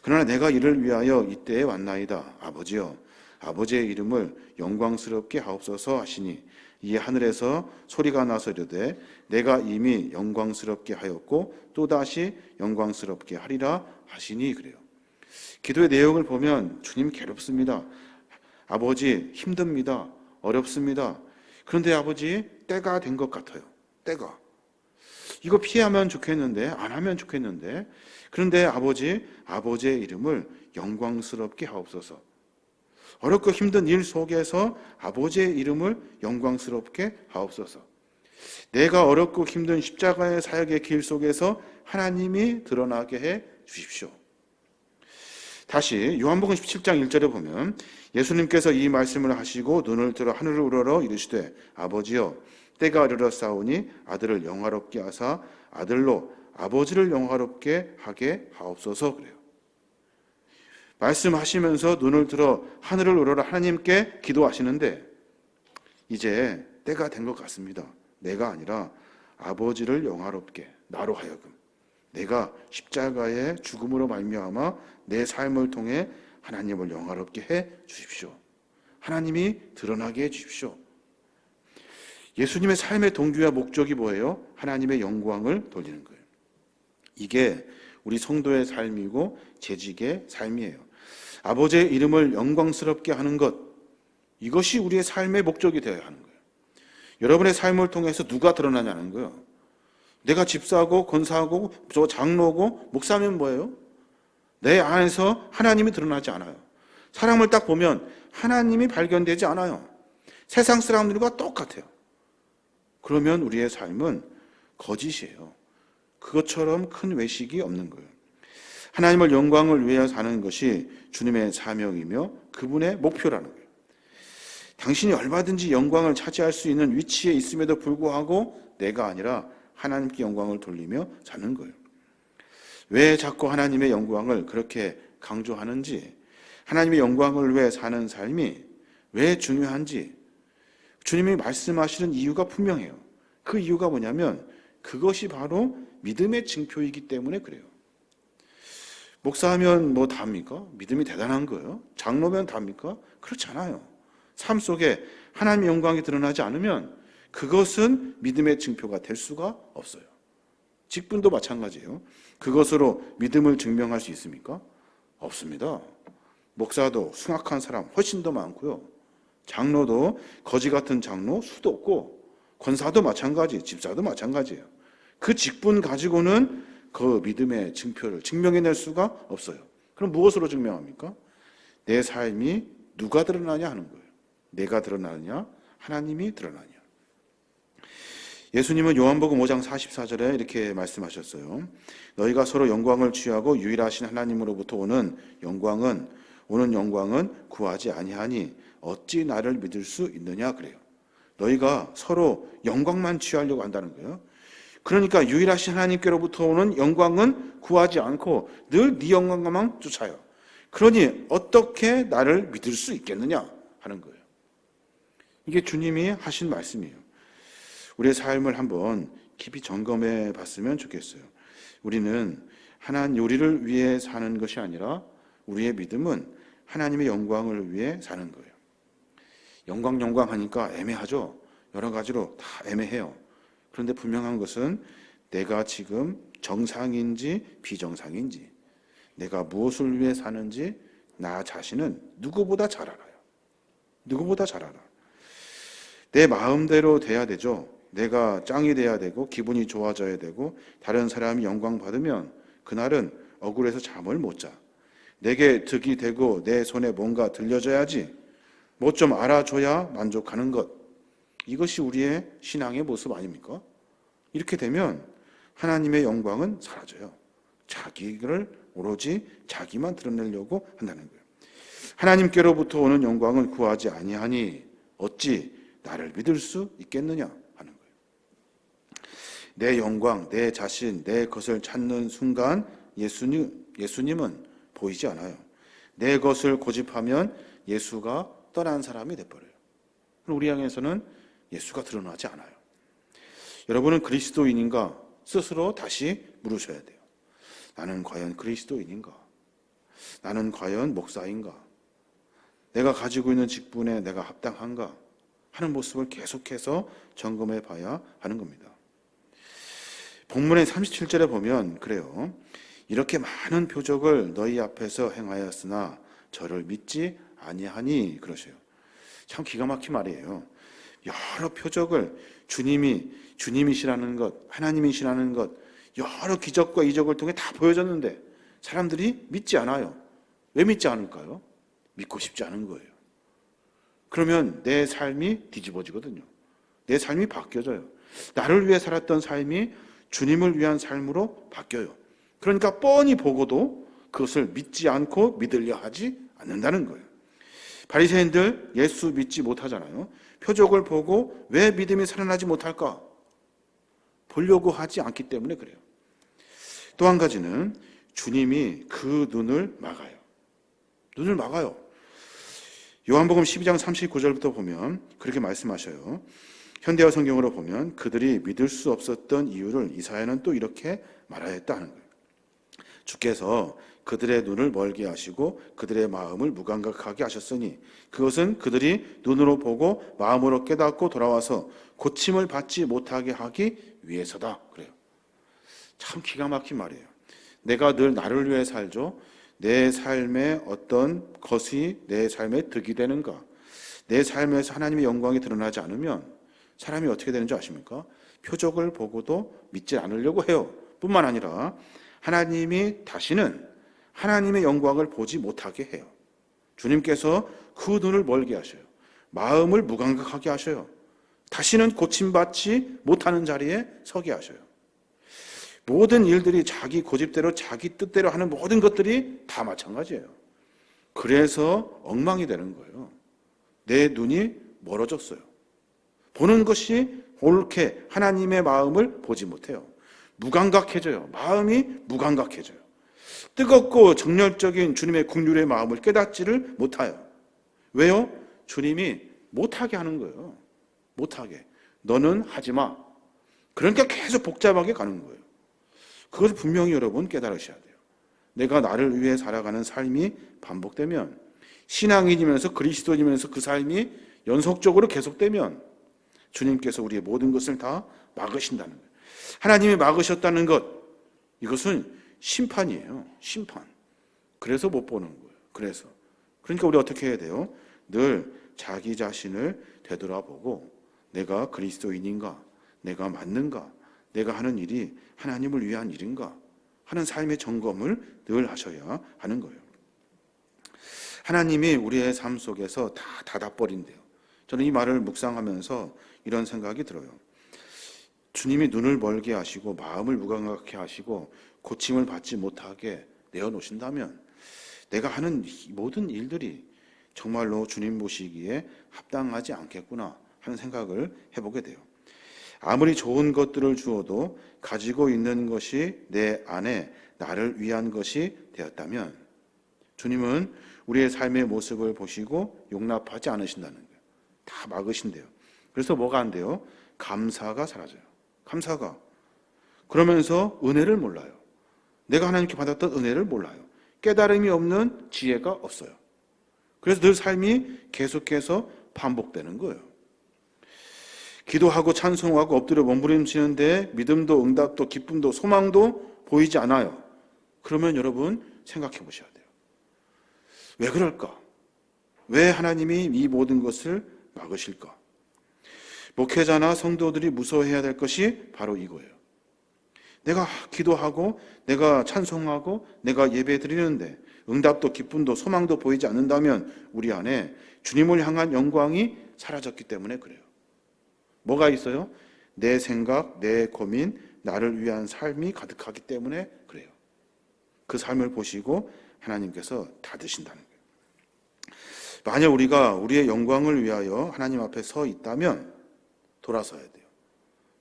그러나 내가 이를 위하여 이때에 왔나이다. 아버지여 아버지의 이름을 영광스럽게 하옵소서 하시니 이 하늘에서 소리가 나서 이르되 내가 이미 영광스럽게 하였고 또다시 영광스럽게 하리라 하시니 그래요. 기도의 내용을 보면 주님 괴롭습니다. 아버지 힘듭니다. 어렵습니다. 그런데 아버지 때가 된 것 같아요. 때가. 이거 피하면 좋겠는데 안 하면 좋겠는데 그런데 아버지의 이름을 영광스럽게 하옵소서. 어렵고 힘든 일 속에서 아버지의 이름을 영광스럽게 하옵소서. 내가 어렵고 힘든 십자가의 사역의 길 속에서 하나님이 드러나게 해 주십시오. 다시 요한복음 17장 1절에 보면 예수님께서 이 말씀을 하시고 눈을 들어 하늘을 우러러 이르시되 아버지여 때가 이르렀사오니 아들을 영화롭게 하사 아들로 아버지를 영화롭게 하게 하옵소서 그래요. 말씀하시면서 눈을 들어 하늘을 우러러 하나님께 기도하시는데 이제 때가 된 것 같습니다. 내가 아니라 아버지를 영화롭게 나로 하여금 내가 십자가의 죽음으로 말미암아 내 삶을 통해 하나님을 영화롭게 해 주십시오. 하나님이 드러나게 해 주십시오. 예수님의 삶의 동기와 목적이 뭐예요? 하나님의 영광을 돌리는 거예요. 이게 우리 성도의 삶이고 재직의 삶이에요. 아버지의 이름을 영광스럽게 하는 것, 이것이 우리의 삶의 목적이 되어야 하는 거예요. 여러분의 삶을 통해서 누가 드러나냐는 거예요. 내가 집사고 권사고 저 장로고 목사면 뭐예요? 내 안에서 하나님이 드러나지 않아요. 사람을 딱 보면 하나님이 발견되지 않아요. 세상 사람들과 똑같아요. 그러면 우리의 삶은 거짓이에요. 그것처럼 큰 외식이 없는 거예요. 하나님을 영광을 위하여 사는 것이 주님의 사명이며 그분의 목표라는 거예요. 당신이 얼마든지 영광을 차지할 수 있는 위치에 있음에도 불구하고 내가 아니라 하나님께 영광을 돌리며 사는 거예요. 왜 자꾸 하나님의 영광을 그렇게 강조하는지, 하나님의 영광을 위해 사는 삶이 왜 중요한지 주님이 말씀하시는 이유가 분명해요. 그 이유가 뭐냐면 그것이 바로 믿음의 징표이기 때문에 그래요. 목사하면 뭐 답니까? 믿음이 대단한 거예요? 장로면 답니까? 그렇지 않아요. 삶 속에 하나님의 영광이 드러나지 않으면 그것은 믿음의 증표가 될 수가 없어요. 직분도 마찬가지예요. 그것으로 믿음을 증명할 수 있습니까? 없습니다. 목사도 숭악한 사람 훨씬 더 많고요. 장로도 거지 같은 장로 수도 없고, 권사도 마찬가지, 집사도 마찬가지예요. 그 직분 가지고는 그 믿음의 증표를 증명해낼 수가 없어요. 그럼 무엇으로 증명합니까? 내 삶이 누가 드러나냐 하는 거예요. 내가 드러나느냐, 하나님이 드러나냐. 예수님은 요한복음 5장 44절에 이렇게 말씀하셨어요. 너희가 서로 영광을 취하고 유일하신 하나님으로부터 오는 영광은 구하지 아니하니 어찌 나를 믿을 수 있느냐 그래요. 너희가 서로 영광만 취하려고 한다는 거예요. 그러니까 유일하신 하나님께로부터 오는 영광은 구하지 않고 늘 네 영광만 쫓아요. 그러니 어떻게 나를 믿을 수 있겠느냐 하는 거예요. 이게 주님이 하신 말씀이에요. 우리의 삶을 한번 깊이 점검해 봤으면 좋겠어요. 우리는 우리를 위해 사는 것이 아니라 우리의 믿음은 하나님의 영광을 위해 사는 거예요. 영광 하니까 애매하죠. 여러 가지로 다 애매해요. 그런데 분명한 것은 내가 지금 정상인지 비정상인지, 내가 무엇을 위해 사는지 나 자신은 누구보다 잘 알아요. 누구보다 잘 알아. 내 마음대로 돼야 되죠. 내가 짱이 돼야 되고 기분이 좋아져야 되고 다른 사람이 영광 받으면 그날은 억울해서 잠을 못 자. 내게 득이 되고 내 손에 뭔가 들려줘야지. 뭐 좀 알아줘야 만족하는 것. 이것이 우리의 신앙의 모습 아닙니까? 이렇게 되면 하나님의 영광은 사라져요. 자기를 오로지 자기만 드러내려고 한다는 거예요. 하나님께로부터 오는 영광은 구하지 아니하니 어찌 나를 믿을 수 있겠느냐 하는 거예요. 내 영광, 내 자신, 내 것을 찾는 순간 예수님은 보이지 않아요. 내 것을 고집하면 예수가 떠난 사람이 돼버려요. 우리 향해서는 예수가 드러나지 않아요. 여러분은 그리스도인인가 스스로 다시 물으셔야 돼요. 나는 과연 그리스도인인가? 나는 과연 목사인가? 내가 가지고 있는 직분에 내가 합당한가? 하는 모습을 계속해서 점검해 봐야 하는 겁니다. 본문의 37절에 보면 그래요. 이렇게 많은 표적을 너희 앞에서 행하였으나 저를 믿지 아니하니 그러세요. 참 기가 막힌 말이에요. 여러 표적을 주님이시라는 것, 하나님이시라는 것, 여러 기적과 이적을 통해 다 보여줬는데 사람들이 믿지 않아요. 왜 믿지 않을까요? 믿고 싶지 않은 거예요. 그러면 내 삶이 뒤집어지거든요. 내 삶이 바뀌어져요. 나를 위해 살았던 삶이 주님을 위한 삶으로 바뀌어요. 그러니까 뻔히 보고도 그것을 믿지 않고 믿으려 하지 않는다는 거예요. 바리새인들 예수 믿지 못하잖아요. 표적을 보고 왜 믿음이 살아나지 못할까? 보려고 하지 않기 때문에 그래요. 또 한 가지는 주님이 그 눈을 막아요. 눈을 막아요. 요한복음 12장 39절부터 보면 그렇게 말씀하셔요. 현대어 성경으로 보면 그들이 믿을 수 없었던 이유를 이사야는 또 이렇게 말하였다 하는 거예요. 주께서 그들의 눈을 멀게 하시고 그들의 마음을 무감각하게 하셨으니 그것은 그들이 눈으로 보고 마음으로 깨닫고 돌아와서 고침을 받지 못하게 하기 위해서다. 그래요. 참 기가 막힌 말이에요. 내가 늘 나를 위해 살죠. 내 삶에 어떤 것이 내 삶에 득이 되는가? 내 삶에서 하나님의 영광이 드러나지 않으면 사람이 어떻게 되는지 아십니까? 표적을 보고도 믿지 않으려고 해요. 뿐만 아니라 하나님이 다시는 하나님의 영광을 보지 못하게 해요. 주님께서 그 눈을 멀게 하셔요. 마음을 무감각하게 하셔요. 다시는 고침받지 못하는 자리에 서게 하셔요. 모든 일들이 자기 고집대로 자기 뜻대로 하는 모든 것들이 다 마찬가지예요. 그래서 엉망이 되는 거예요. 내 눈이 멀어졌어요. 보는 것이 옳게 하나님의 마음을 보지 못해요. 무감각해져요. 마음이 무감각해져요. 뜨겁고 정열적인 주님의 긍휼의 마음을 깨닫지를 못해요. 왜요? 주님이 못하게 하는 거예요. 못하게. 너는 하지 마. 그러니까 계속 복잡하게 가는 거예요. 그것을 분명히 여러분 깨달으셔야 돼요. 내가 나를 위해 살아가는 삶이 반복되면 신앙인이면서 그리스도인이면서 그 삶이 연속적으로 계속되면 주님께서 우리의 모든 것을 다 막으신다는 거예요. 하나님이 막으셨다는 것, 이것은 심판이에요. 심판. 그래서 못 보는 거예요. 그러니까 우리 어떻게 해야 돼요? 늘 자기 자신을 되돌아보고 내가 그리스도인인가? 내가 맞는가? 내가 하는 일이 하나님을 위한 일인가? 하는 삶의 점검을 늘 하셔야 하는 거예요. 하나님이 우리의 삶 속에서 다 닫아버린대요. 저는 이 말을 묵상하면서 이런 생각이 들어요. 주님이 눈을 멀게 하시고 마음을 무감각하게 하시고 고침을 받지 못하게 내어놓으신다면 내가 하는 모든 일들이 정말로 주님 보시기에 합당하지 않겠구나 하는 생각을 해보게 돼요. 아무리 좋은 것들을 주어도 가지고 있는 것이 내 안에 나를 위한 것이 되었다면 주님은 우리의 삶의 모습을 보시고 용납하지 않으신다는 거예요. 다 막으신대요. 그래서 뭐가 안 돼요? 감사가 사라져요. 감사가. 그러면서 은혜를 몰라요. 내가 하나님께 받았던 은혜를 몰라요. 깨달음이 없는 지혜가 없어요. 그래서 늘 삶이 계속해서 반복되는 거예요. 기도하고 찬송하고 엎드려 몸부림치는데 믿음도 응답도 기쁨도 소망도 보이지 않아요. 그러면 여러분 생각해 보셔야 돼요. 왜 그럴까? 왜 하나님이 이 모든 것을 막으실까? 목회자나 성도들이 무서워해야 될 것이 바로 이거예요. 내가 기도하고 내가 찬송하고 내가 예배 드리는데 응답도 기쁨도 소망도 보이지 않는다면 우리 안에 주님을 향한 영광이 사라졌기 때문에 그래요. 뭐가 있어요? 내 생각, 내 고민, 나를 위한 삶이 가득하기 때문에 그래요. 그 삶을 보시고 하나님께서 닫으신다는 거예요. 만약 우리가 우리의 영광을 위하여 하나님 앞에 서 있다면 돌아서야 돼요.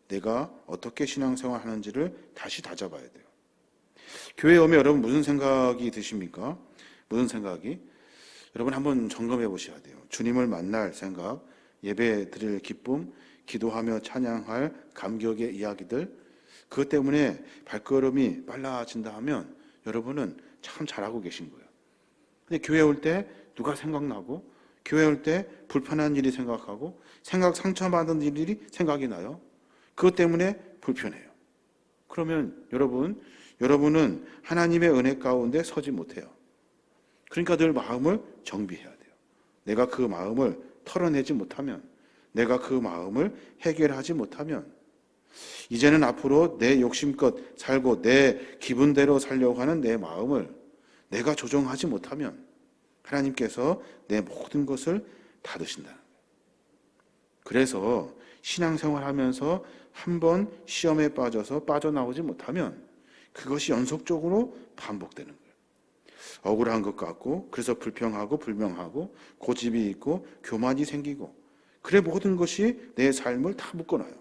내가 어떻게 신앙생활 하는지를 다시 다잡아야 돼요. 교회에 오면 여러분 무슨 생각이 드십니까? 무슨 생각이? 여러분 한번 점검해 보셔야 돼요. 주님을 만날 생각, 예배 드릴 기쁨, 기도하며 찬양할 감격의 이야기들, 그것 때문에 발걸음이 빨라진다 하면 여러분은 참 잘하고 계신 거예요. 근데 교회 올 때 누가 생각나고 교회 올 때 불편한 일이 생각하고 상처받은 일이 생각이 나요. 그것 때문에 불편해요. 그러면 여러분은 하나님의 은혜 가운데 서지 못해요. 그러니까 늘 마음을 정비해야 돼요. 내가 그 마음을 털어내지 못하면, 내가 그 마음을 해결하지 못하면 이제는 앞으로 내 욕심껏 살고 내 기분대로 살려고 하는 내 마음을 내가 조정하지 못하면 하나님께서 내 모든 것을 닫으신다는 거예요. 그래서 신앙생활하면서 한번 시험에 빠져서 빠져나오지 못하면 그것이 연속적으로 반복되는 거예요. 억울한 것 같고, 그래서 불평하고 불명하고 고집이 있고 교만이 생기고, 그래 모든 것이 내 삶을 다 묶어놔요.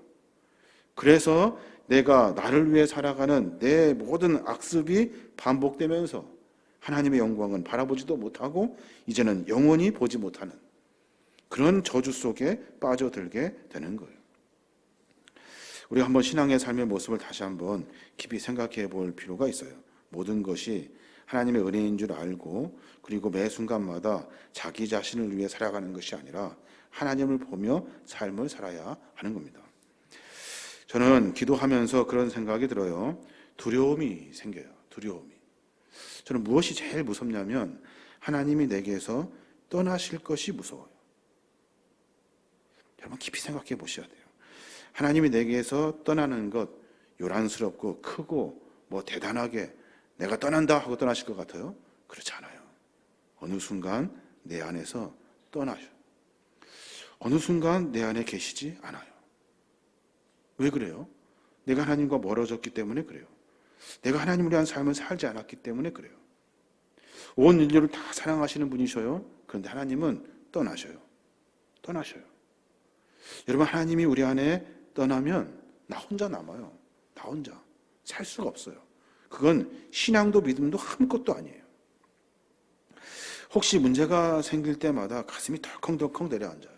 그래서 내가 나를 위해 살아가는 내 모든 악습이 반복되면서 하나님의 영광은 바라보지도 못하고 이제는 영원히 보지 못하는 그런 저주 속에 빠져들게 되는 거예요. 우리가 한번 신앙의 삶의 모습을 다시 한번 깊이 생각해 볼 필요가 있어요. 모든 것이 하나님의 은혜인 줄 알고 그리고 매 순간마다 자기 자신을 위해 살아가는 것이 아니라 하나님을 보며 삶을 살아야 하는 겁니다. 저는 기도하면서 그런 생각이 들어요. 두려움이 생겨요. 두려움이. 저는 무엇이 제일 무섭냐면 하나님이 내게서 떠나실 것이 무서워요. 여러분 깊이 생각해 보셔야 돼요. 하나님이 내게서 떠나는 것 요란스럽고 크고 뭐 대단하게 내가 떠난다 하고 떠나실 것 같아요? 그렇지 않아요. 어느 순간 내 안에서 떠나요. 어느 순간 내 안에 계시지 않아요. 왜 그래요? 내가 하나님과 멀어졌기 때문에 그래요. 내가 하나님을 위한 삶을 살지 않았기 때문에 그래요. 온 인류를 다 사랑하시는 분이셔요. 그런데 하나님은 떠나셔요. 여러분 하나님이 우리 안에 떠나면 나 혼자 남아요. 나 혼자 살 수가 없어요. 그건 신앙도 믿음도 아무것도 아니에요. 혹시 문제가 생길 때마다 가슴이 덜컹덜컹 내려앉아요.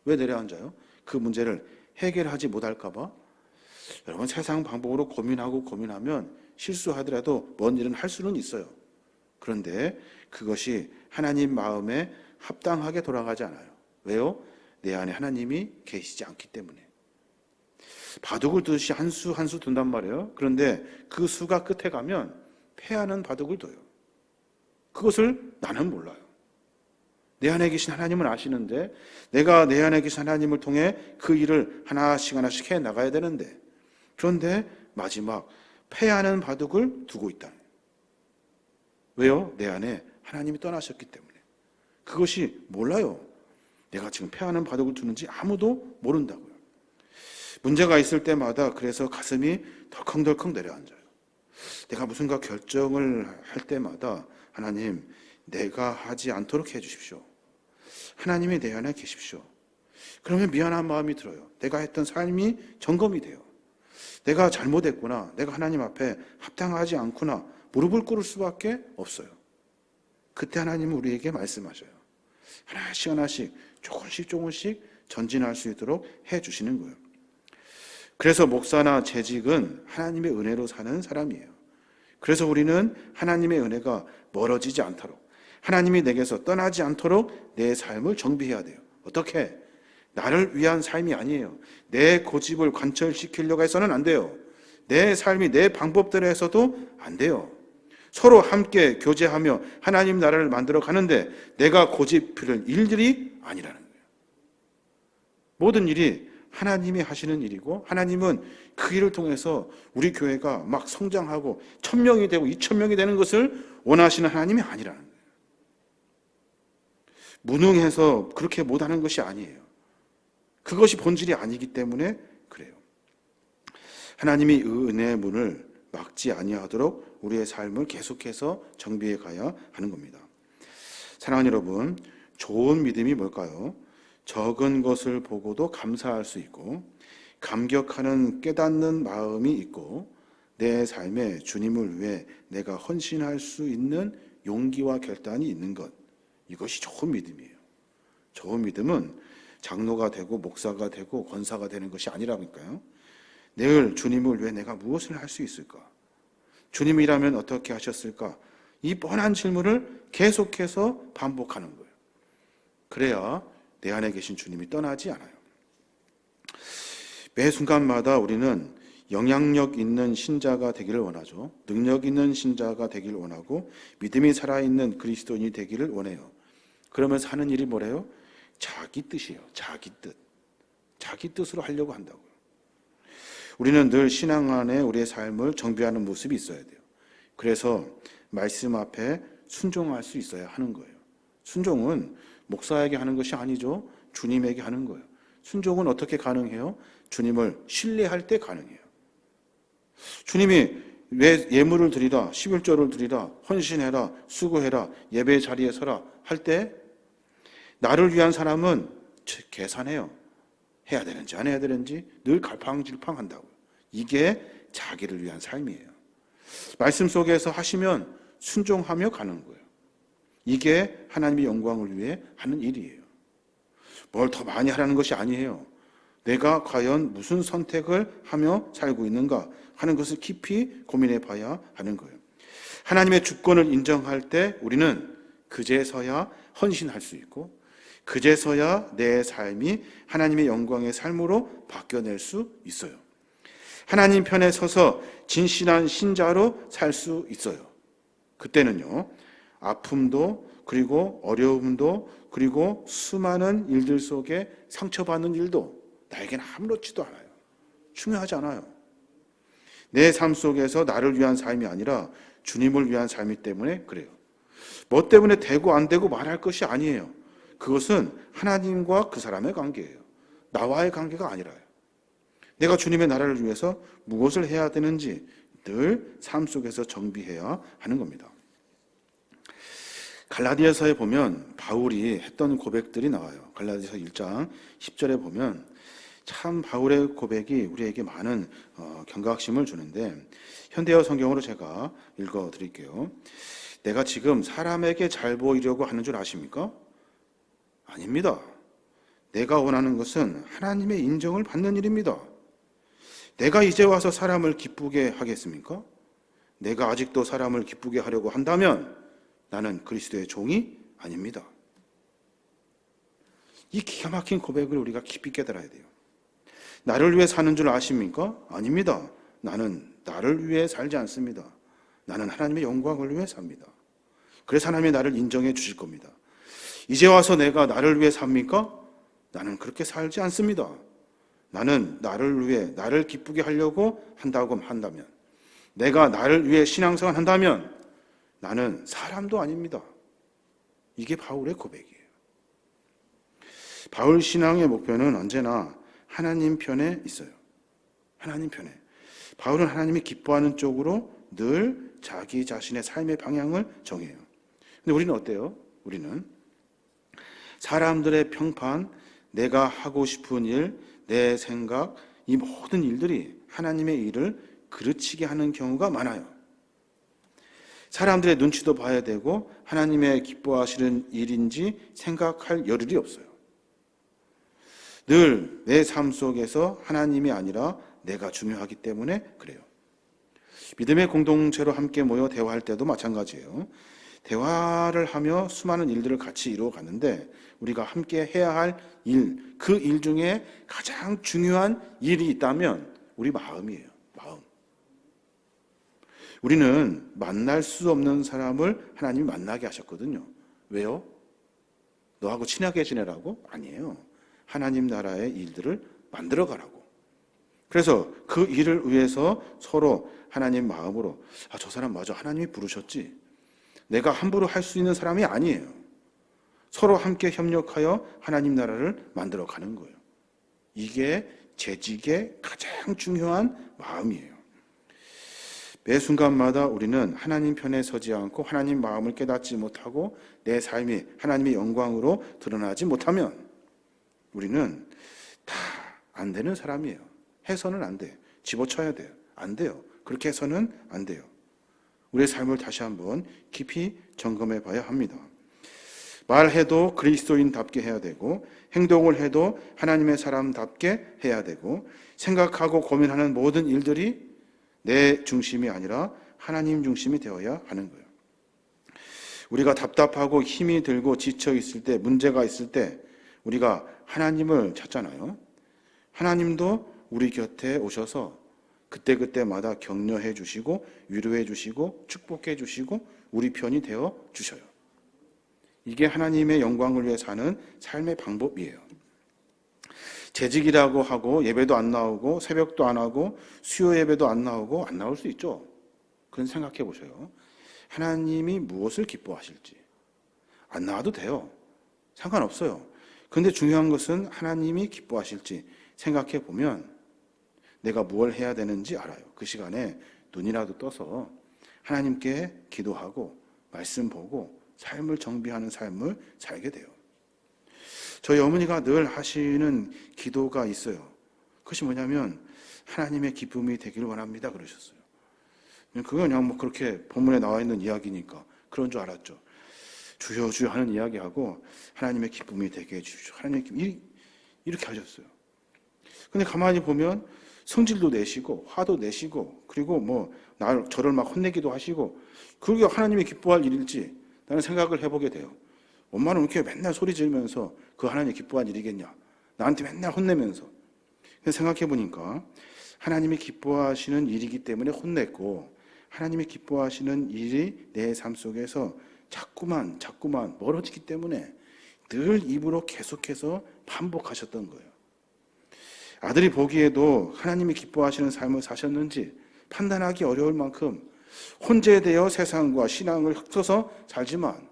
왜 내려앉아요? 그 문제를 해결하지 못할까 봐. 여러분 세상 방법으로 고민하면 실수하더라도 뭔 일은 할 수는 있어요. 그런데 그것이 하나님 마음에 합당하게 돌아가지 않아요. 왜요? 내 안에 하나님이 계시지 않기 때문에. 바둑을 두듯이 한 수 한 수 둔단 말이에요. 그런데 그 수가 끝에 가면 패하는 바둑을 둬요. 그것을 나는 몰라요. 내 안에 계신 하나님은 아시는데 내가 내 안에 계신 하나님을 통해 그 일을 하나씩 하나씩 해 나가야 되는데, 그런데 마지막 패하는 바둑을 두고 있다는 거예요. 왜요? 내 안에 하나님이 떠나셨기 때문에. 그것이 몰라요. 내가 지금 패하는 바둑을 두는지 아무도 모른다고요. 문제가 있을 때마다 그래서 가슴이 덜컹덜컹 내려앉아요. 내가 무슨가 결정을 할 때마다 하나님, 내가 하지 않도록 해주십시오. 하나님이 내 안에 계십시오. 그러면 미안한 마음이 들어요. 내가 했던 삶이 점검이 돼요. 내가 잘못했구나. 내가 하나님 앞에 합당하지 않구나. 무릎을 꿇을 수밖에 없어요. 그때 하나님은 우리에게 말씀하셔요. 하나씩 하나씩 조금씩 전진할 수 있도록 해주시는 거예요. 그래서 목사나 재직은 하나님의 은혜로 사는 사람이에요. 그래서 우리는 하나님의 은혜가 멀어지지 않도록, 하나님이 내게서 떠나지 않도록 내 삶을 정비해야 돼요. 어떻게? 나를 위한 삶이 아니에요. 내 고집을 관철시키려고 해서는 안 돼요. 내 삶이 내 방법대로 해서도 안 돼요. 서로 함께 교제하며 하나님 나라를 만들어 가는데 내가 고집 피울 일들이 아니라는 거예요. 모든 일이 하나님이 하시는 일이고, 하나님은 그 일을 통해서 우리 교회가 막 성장하고 1000명이 되고 2000명이 되는 것을 원하시는 하나님이 아니라는 거예요. 무능해서 그렇게 못하는 것이 아니에요. 그것이 본질이 아니기 때문에 그래요. 하나님이 은혜의 문을 막지 아니하도록 우리의 삶을 계속해서 정비해 가야 하는 겁니다. 사랑하는 여러분, 좋은 믿음이 뭘까요? 적은 것을 보고도 감사할 수 있고, 감격하는 깨닫는 마음이 있고, 내 삶에 주님을 위해 내가 헌신할 수 있는 용기와 결단이 있는 것, 이것이 좋은 믿음이에요. 좋은 믿음은 장로가 되고 목사가 되고 권사가 되는 것이 아니라니까요. 늘 주님을 위해 내가 무엇을 할 수 있을까? 주님이라면 어떻게 하셨을까? 이 뻔한 질문을 계속해서 반복하는 거예요. 그래야 내 안에 계신 주님이 떠나지 않아요. 매 순간마다 우리는 영향력 있는 신자가 되기를 원하죠. 능력 있는 신자가 되기를 원하고, 믿음이 살아있는 그리스도인이 되기를 원해요. 그러면서 하는 일이 뭐래요? 자기 뜻이에요. 자기 뜻. 자기 뜻으로 하려고 한다고요. 우리는 늘 신앙 안에 우리의 삶을 정비하는 모습이 있어야 돼요. 그래서 말씀 앞에 순종할 수 있어야 하는 거예요. 순종은 목사에게 하는 것이 아니죠. 주님에게 하는 거예요. 순종은 어떻게 가능해요? 주님을 신뢰할 때 가능해요. 주님이 왜 예물을 드리라, 11조를 드리라, 헌신해라, 수고해라, 예배 자리에 서라 할 때 나를 위한 사람은 계산해요. 해야 되는지 안 해야 되는지 늘 갈팡질팡한다고요. 이게 자기를 위한 삶이에요. 말씀 속에서 하시면 순종하며 가는 거예요. 이게 하나님의 영광을 위해 하는 일이에요. 뭘 더 많이 하라는 것이 아니에요. 내가 과연 무슨 선택을 하며 살고 있는가 하는 것을 깊이 고민해 봐야 하는 거예요. 하나님의 주권을 인정할 때 우리는 그제서야 헌신할 수 있고, 그제서야 내 삶이 하나님의 영광의 삶으로 바뀌어낼 수 있어요. 하나님 편에 서서 진실한 신자로 살 수 있어요. 그때는요, 아픔도 그리고 어려움도 그리고 수많은 일들 속에 상처받는 일도 나에게는 아무렇지도 않아요. 중요하지 않아요. 내 삶 속에서 나를 위한 삶이 아니라 주님을 위한 삶이기 때문에 그래요. 뭐 때문에 되고 안 되고 말할 것이 아니에요. 그것은 하나님과 그 사람의 관계예요. 나와의 관계가 아니라요. 내가 주님의 나라를 위해서 무엇을 해야 되는지 늘 삶 속에서 정비해야 하는 겁니다. 갈라디아서에 보면 바울이 했던 고백들이 나와요. 갈라디아서 1장 10절에 보면 참 바울의 고백이 우리에게 많은 경각심을 주는데, 현대어 성경으로 제가 읽어드릴게요. 내가 지금 사람에게 잘 보이려고 하는 줄 아십니까? 아닙니다. 내가 원하는 것은 하나님의 인정을 받는 일입니다. 내가 이제 와서 사람을 기쁘게 하겠습니까? 내가 아직도 사람을 기쁘게 하려고 한다면 나는 그리스도의 종이 아닙니다. 이 기가 막힌 고백을 우리가 깊이 깨달아야 돼요. 나를 위해 사는 줄 아십니까? 아닙니다. 나는 나를 위해 살지 않습니다. 나는 하나님의 영광을 위해 삽니다. 그래서 하나님이 나를 인정해 주실 겁니다. 이제 와서 내가 나를 위해 삽니까? 나는 그렇게 살지 않습니다. 나는 나를 위해 나를 기쁘게 하려고 한다면, 내가 나를 위해 신앙생활 한다면 나는 사람도 아닙니다. 이게 바울의 고백이에요. 바울 신앙의 목표는 언제나 하나님 편에 있어요. 하나님 편에. 바울은 하나님이 기뻐하는 쪽으로 늘 자기 자신의 삶의 방향을 정해요. 근데 우리는 어때요? 우리는 사람들의 평판, 내가 하고 싶은 일, 내 생각, 이 모든 일들이 하나님의 일을 그르치게 하는 경우가 많아요. 사람들의 눈치도 봐야 되고 하나님의 기뻐하시는 일인지 생각할 여력이 없어요. 늘 내 삶 속에서 하나님이 아니라 내가 중요하기 때문에 그래요. 믿음의 공동체로 함께 모여 대화할 때도 마찬가지예요. 대화를 하며 수많은 일들을 같이 이루어 가는데 우리가 함께 해야 할 일, 그 일 중에 가장 중요한 일이 있다면 우리 마음이에요. 마음. 우리는 만날 수 없는 사람을 하나님이 만나게 하셨거든요. 왜요? 너하고 친하게 지내라고? 아니에요. 하나님 나라의 일들을 만들어 가라고. 그래서 그 일을 위해서 서로 하나님 마음으로 저 사람 맞아. 하나님이 부르셨지. 내가 함부로 할 수 있는 사람이 아니에요. 서로 함께 협력하여 하나님 나라를 만들어 가는 거예요. 이게 재직의 가장 중요한 마음이에요. 매 순간마다 우리는 하나님 편에 서지 않고 하나님 마음을 깨닫지 못하고 내 삶이 하나님의 영광으로 드러나지 못하면 우리는 다 안 되는 사람이에요. 해서는 안 돼요. 집어쳐야 돼요. 안 돼요. 그렇게 해서는 안 돼요. 우리의 삶을 다시 한번 깊이 점검해 봐야 합니다. 말해도 그리스도인답게 해야 되고 행동을 해도 하나님의 사람답게 해야 되고 생각하고 고민하는 모든 일들이 내 중심이 아니라 하나님 중심이 되어야 하는 거예요. 우리가 답답하고 힘이 들고 지쳐 있을 때, 문제가 있을 때 우리가 하나님을 찾잖아요. 하나님도 우리 곁에 오셔서 그때그때마다 격려해 주시고 위로해 주시고 축복해 주시고 우리 편이 되어 주셔요. 이게 하나님의 영광을 위해 사는 삶의 방법이에요. 재직이라고 하고 예배도 안 나오고 새벽도 안 하고 수요 예배도 안 나오고 안 나올 수 있죠. 그런 생각해 보셔요. 하나님이 무엇을 기뻐하실지. 안 나와도 돼요. 상관없어요. 그런데 중요한 것은 하나님이 기뻐하실지 생각해 보면 내가 무엇을 해야 되는지 알아요. 그 시간에 눈이라도 떠서 하나님께 기도하고 말씀 보고 삶을 정비하는 삶을 살게 돼요. 저희 어머니가 늘 하시는 기도가 있어요. 그것이 뭐냐면 하나님의 기쁨이 되기를 원합니다 그러셨어요. 그건 그냥 뭐 그렇게 본문에 나와 있는 이야기니까 그런 줄 알았죠. 주여 주여 하는 이야기하고 하나님의 기쁨이 되게 해주십시오. 하나님의 기쁨 이렇게 하셨어요. 근데 가만히 보면 성질도 내시고 화도 내시고 그리고 뭐 저를 막 혼내기도 하시고 그게 하나님이 기뻐할 일일지 나는 생각을 해보게 돼요. 엄마는 이렇게 맨날 소리 지르면서 그 하나님이 기뻐할 일이겠냐. 나한테 맨날 혼내면서. 생각해 보니까 하나님이 기뻐하시는 일이기 때문에 혼냈고 하나님이 기뻐하시는 일이 내 삶 속에서 자꾸만 멀어지기 때문에 늘 입으로 계속해서 반복하셨던 거예요. 아들이 보기에도 하나님이 기뻐하시는 삶을 사셨는지 판단하기 어려울 만큼 혼재되어 세상과 신앙을 흩어서 살지만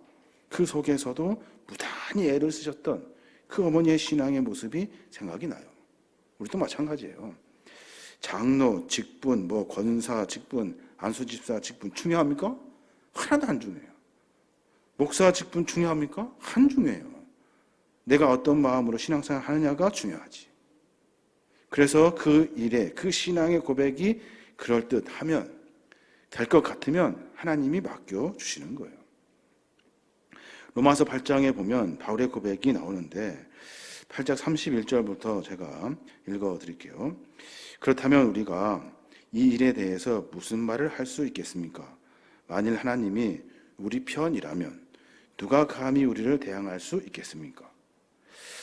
그 속에서도 무단히 애를 쓰셨던 그 어머니의 신앙의 모습이 생각이 나요. 우리도 마찬가지예요. 장로, 직분, 권사, 직분, 안수집사, 직분 중요합니까? 하나도 안 중요해요. 목사 직분 중요합니까? 안 중요해요. 내가 어떤 마음으로 신앙생활 하느냐가 중요하지. 그래서 그 일에 그 신앙의 고백이 그럴듯하면 될 것 같으면 하나님이 맡겨주시는 거예요. 로마서 8장에 보면 바울의 고백이 나오는데 8장 31절부터 제가 읽어드릴게요. 그렇다면 우리가 이 일에 대해서 무슨 말을 할 수 있겠습니까? 만일 하나님이 우리 편이라면 누가 감히 우리를 대항할 수 있겠습니까?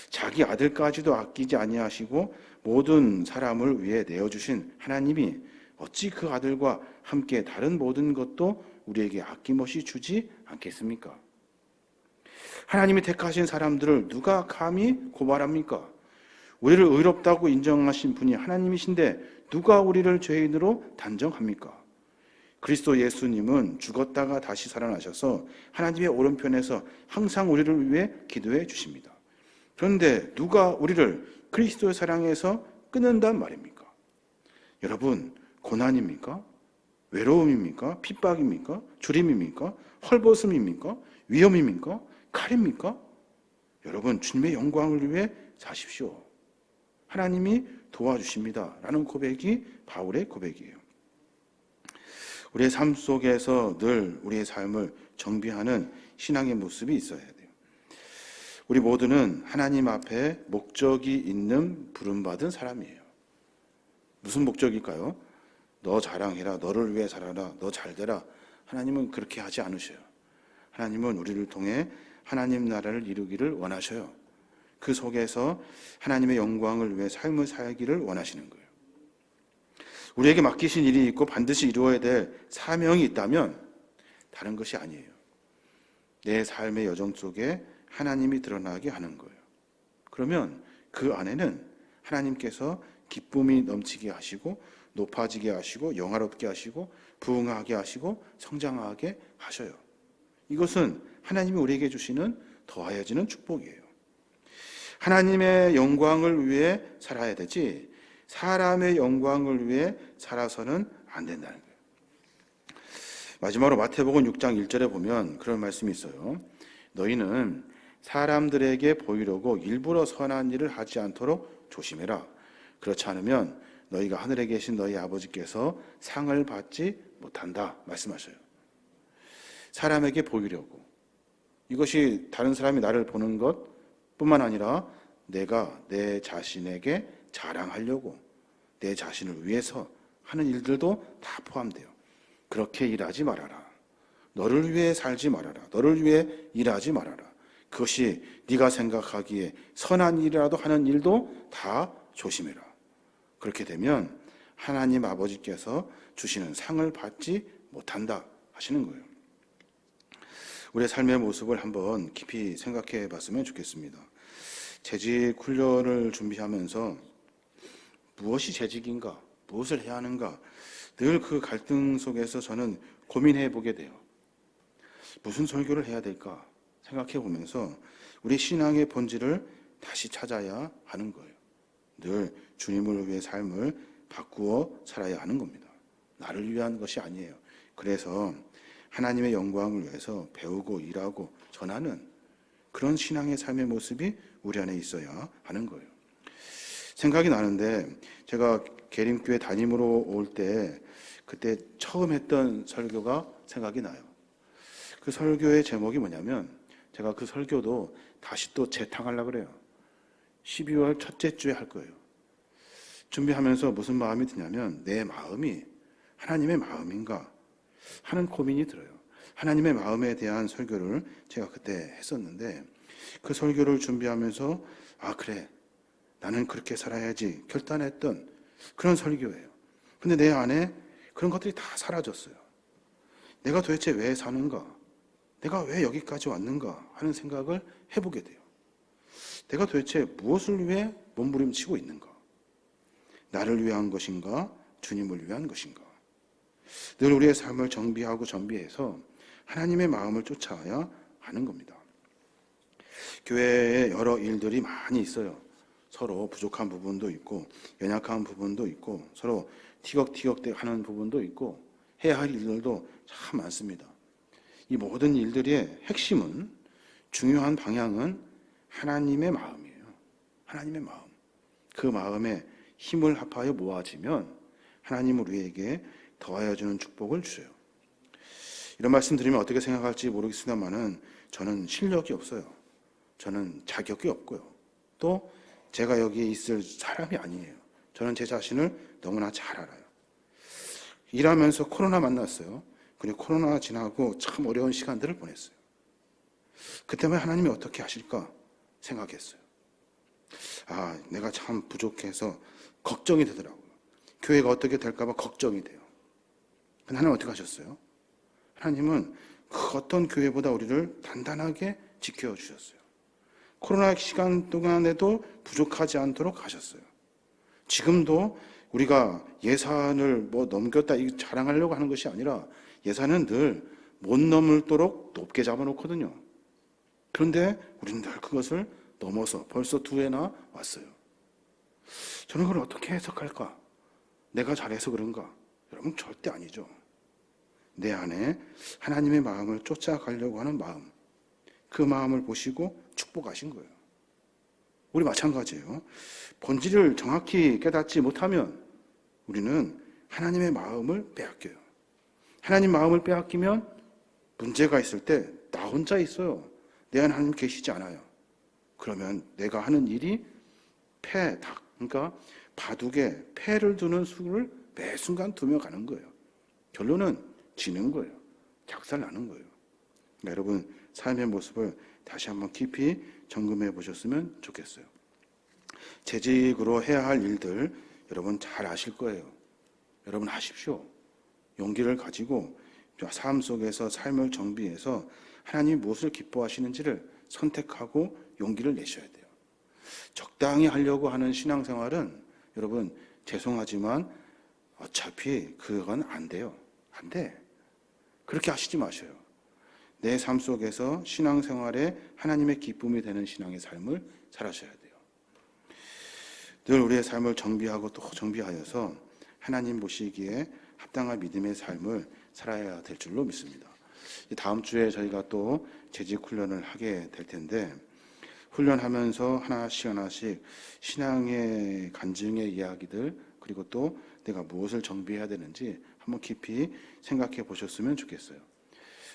자기 아들까지도 아끼지 아니하시고 모든 사람을 위해 내어주신 하나님이 어찌 그 아들과 함께 다른 모든 것도 우리에게 아낌없이 주지 않겠습니까? 하나님이 택하신 사람들을 누가 감히 고발합니까? 우리를 의롭다고 인정하신 분이 하나님이신데 누가 우리를 죄인으로 단정합니까? 그리스도 예수님은 죽었다가 다시 살아나셔서 하나님의 오른편에서 항상 우리를 위해 기도해 주십니다. 그런데 누가 우리를 그리스도의 사랑에서 끊는단 말입니까? 여러분, 고난입니까? 외로움입니까? 핍박입니까? 주림입니까? 헐벗음입니까? 위험입니까? 칼입니까? 여러분, 주님의 영광을 위해 사십시오. 하나님이 도와주십니다. 라는 고백이 바울의 고백이에요. 우리의 삶 속에서 늘 우리의 삶을 정비하는 신앙의 모습이 있어야 돼요. 우리 모두는 하나님 앞에 목적이 있는 부름받은 사람이에요. 무슨 목적일까요? 너 자랑해라, 너를 위해 살아라, 너 잘되라. 하나님은 그렇게 하지 않으셔요. 하나님은 우리를 통해 하나님 나라를 이루기를 원하셔요. 그 속에서 하나님의 영광을 위해 삶을 살기를 원하시는 거예요. 우리에게 맡기신 일이 있고 반드시 이루어야 될 사명이 있다면 다른 것이 아니에요. 내 삶의 여정 속에 하나님이 드러나게 하는 거예요. 그러면 그 안에는 하나님께서 기쁨이 넘치게 하시고 높아지게 하시고 영화롭게 하시고 부흥하게 하시고 성장하게 하셔요. 이것은 하나님이 우리에게 주시는 더하여지는 축복이에요. 하나님의 영광을 위해 살아야 되지 사람의 영광을 위해 살아서는 안 된다는 거예요. 마지막으로 마태복음 6장 1절에 보면 그런 말씀이 있어요. 너희는 사람들에게 보이려고 일부러 선한 일을 하지 않도록 조심해라. 그렇지 않으면 너희가 하늘에 계신 너희 아버지께서 상을 받지 못한다 말씀하셔요. 사람에게 보이려고, 이것이 다른 사람이 나를 보는 것뿐만 아니라 내가 내 자신에게 자랑하려고 내 자신을 위해서 하는 일들도 다 포함돼요. 그렇게 일하지 말아라. 너를 위해 살지 말아라. 너를 위해 일하지 말아라. 그것이 네가 생각하기에 선한 일이라도 하는 일도 다 조심해라. 그렇게 되면 하나님 아버지께서 주시는 상을 받지 못한다 하시는 거예요. 우리의 삶의 모습을 한번 깊이 생각해 봤으면 좋겠습니다. 재직 훈련을 준비하면서 무엇이 재직인가? 무엇을 해야 하는가? 늘 그 갈등 속에서 저는 고민해 보게 돼요. 무슨 설교를 해야 될까? 생각해 보면서 우리 신앙의 본질을 다시 찾아야 하는 거예요. 늘 주님을 위해 삶을 바꾸어 살아야 하는 겁니다. 나를 위한 것이 아니에요. 그래서 하나님의 영광을 위해서 배우고 일하고 전하는 그런 신앙의 삶의 모습이 우리 안에 있어야 하는 거예요. 생각이 나는데 제가 계림교회 담임으로 올 때 그때 처음 했던 설교가 생각이 나요. 그 설교의 제목이 뭐냐면 제가 그 설교도 다시 또 재탕하려고 그래요. 12월 첫째 주에 할 거예요. 준비하면서 무슨 마음이 드냐면 내 마음이 하나님의 마음인가 하는 고민이 들어요. 하나님의 마음에 대한 설교를 제가 그때 했었는데 그 설교를 준비하면서 아 그래 나는 그렇게 살아야지 결단했던 그런 설교예요. 근데 내 안에 그런 것들이 다 사라졌어요. 내가 도대체 왜 사는가? 내가 왜 여기까지 왔는가? 하는 생각을 해보게 돼요. 내가 도대체 무엇을 위해 몸부림치고 있는가? 나를 위한 것인가? 주님을 위한 것인가? 늘 우리의 삶을 정비하고 정비해서 하나님의 마음을 쫓아야 하는 겁니다. 교회에 여러 일들이 많이 있어요. 서로 부족한 부분도 있고 연약한 부분도 있고 서로 티격태격 하는 부분도 있고 해야 할 일들도 참 많습니다. 이 모든 일들의 핵심은 중요한 방향은 하나님의 마음이에요. 하나님의 마음. 그 마음에 힘을 합하여 모아지면 하나님은 우리에게 더하여 주는 축복을 주셔요. 이런 말씀 드리면 어떻게 생각할지 모르겠습니다만은 저는 실력이 없어요. 저는 자격이 없고요. 또 제가 여기에 있을 사람이 아니에요. 저는 제 자신을 너무나 잘 알아요. 일하면서 코로나 만났어요. 그리고 코로나 지나고 참 어려운 시간들을 보냈어요. 그때만 하나님이 어떻게 하실까 생각했어요. 내가 참 부족해서 걱정이 되더라고요. 교회가 어떻게 될까 봐 걱정이 돼요. 하나님 어떻게 하셨어요? 하나님은 그 어떤 교회보다 우리를 단단하게 지켜주셨어요. 코로나 시간 동안에도 부족하지 않도록 하셨어요. 지금도 우리가 예산을 넘겼다 이 자랑하려고 하는 것이 아니라 예산은 늘 못 넘도록 높게 잡아놓거든요. 그런데 우리는 늘 그것을 넘어서 벌써 2회나 왔어요. 저는 그걸 어떻게 해석할까? 내가 잘해서 그런가? 여러분 절대 아니죠. 내 안에 하나님의 마음을 쫓아가려고 하는 마음, 그 마음을 보시고 축복하신 거예요. 우리 마찬가지예요. 본질을 정확히 깨닫지 못하면 우리는 하나님의 마음을 빼앗겨요. 하나님 마음을 빼앗기면 문제가 있을 때 나 혼자 있어요. 내 안에 하나님 계시지 않아요. 그러면 내가 하는 일이 그러니까 바둑에 패를 두는 수를 매 순간 두며 가는 거예요. 결론은 지는 거예요. 작살나는 거예요. 그러니까 여러분 삶의 모습을 다시 한번 깊이 점검해 보셨으면 좋겠어요. 재직으로 해야 할 일들 여러분 잘 아실 거예요. 여러분 하십시오. 용기를 가지고 삶 속에서 삶을 정비해서 하나님이 무엇을 기뻐하시는지를 선택하고 용기를 내셔야 돼요. 적당히 하려고 하는 신앙생활은 여러분 죄송하지만 어차피 그건 안 돼요. 안 돼. 그렇게 하시지 마셔요. 내 삶 속에서 신앙생활에 하나님의 기쁨이 되는 신앙의 삶을 살아셔야 돼요. 늘 우리의 삶을 정비하고 또 정비하여서 하나님 보시기에 합당한 믿음의 삶을 살아야 될 줄로 믿습니다. 다음 주에 저희가 또 재직 훈련을 하게 될 텐데 훈련하면서 하나씩 신앙의 간증의 이야기들 그리고 또 내가 무엇을 정비해야 되는지 한번 깊이 생각해 보셨으면 좋겠어요.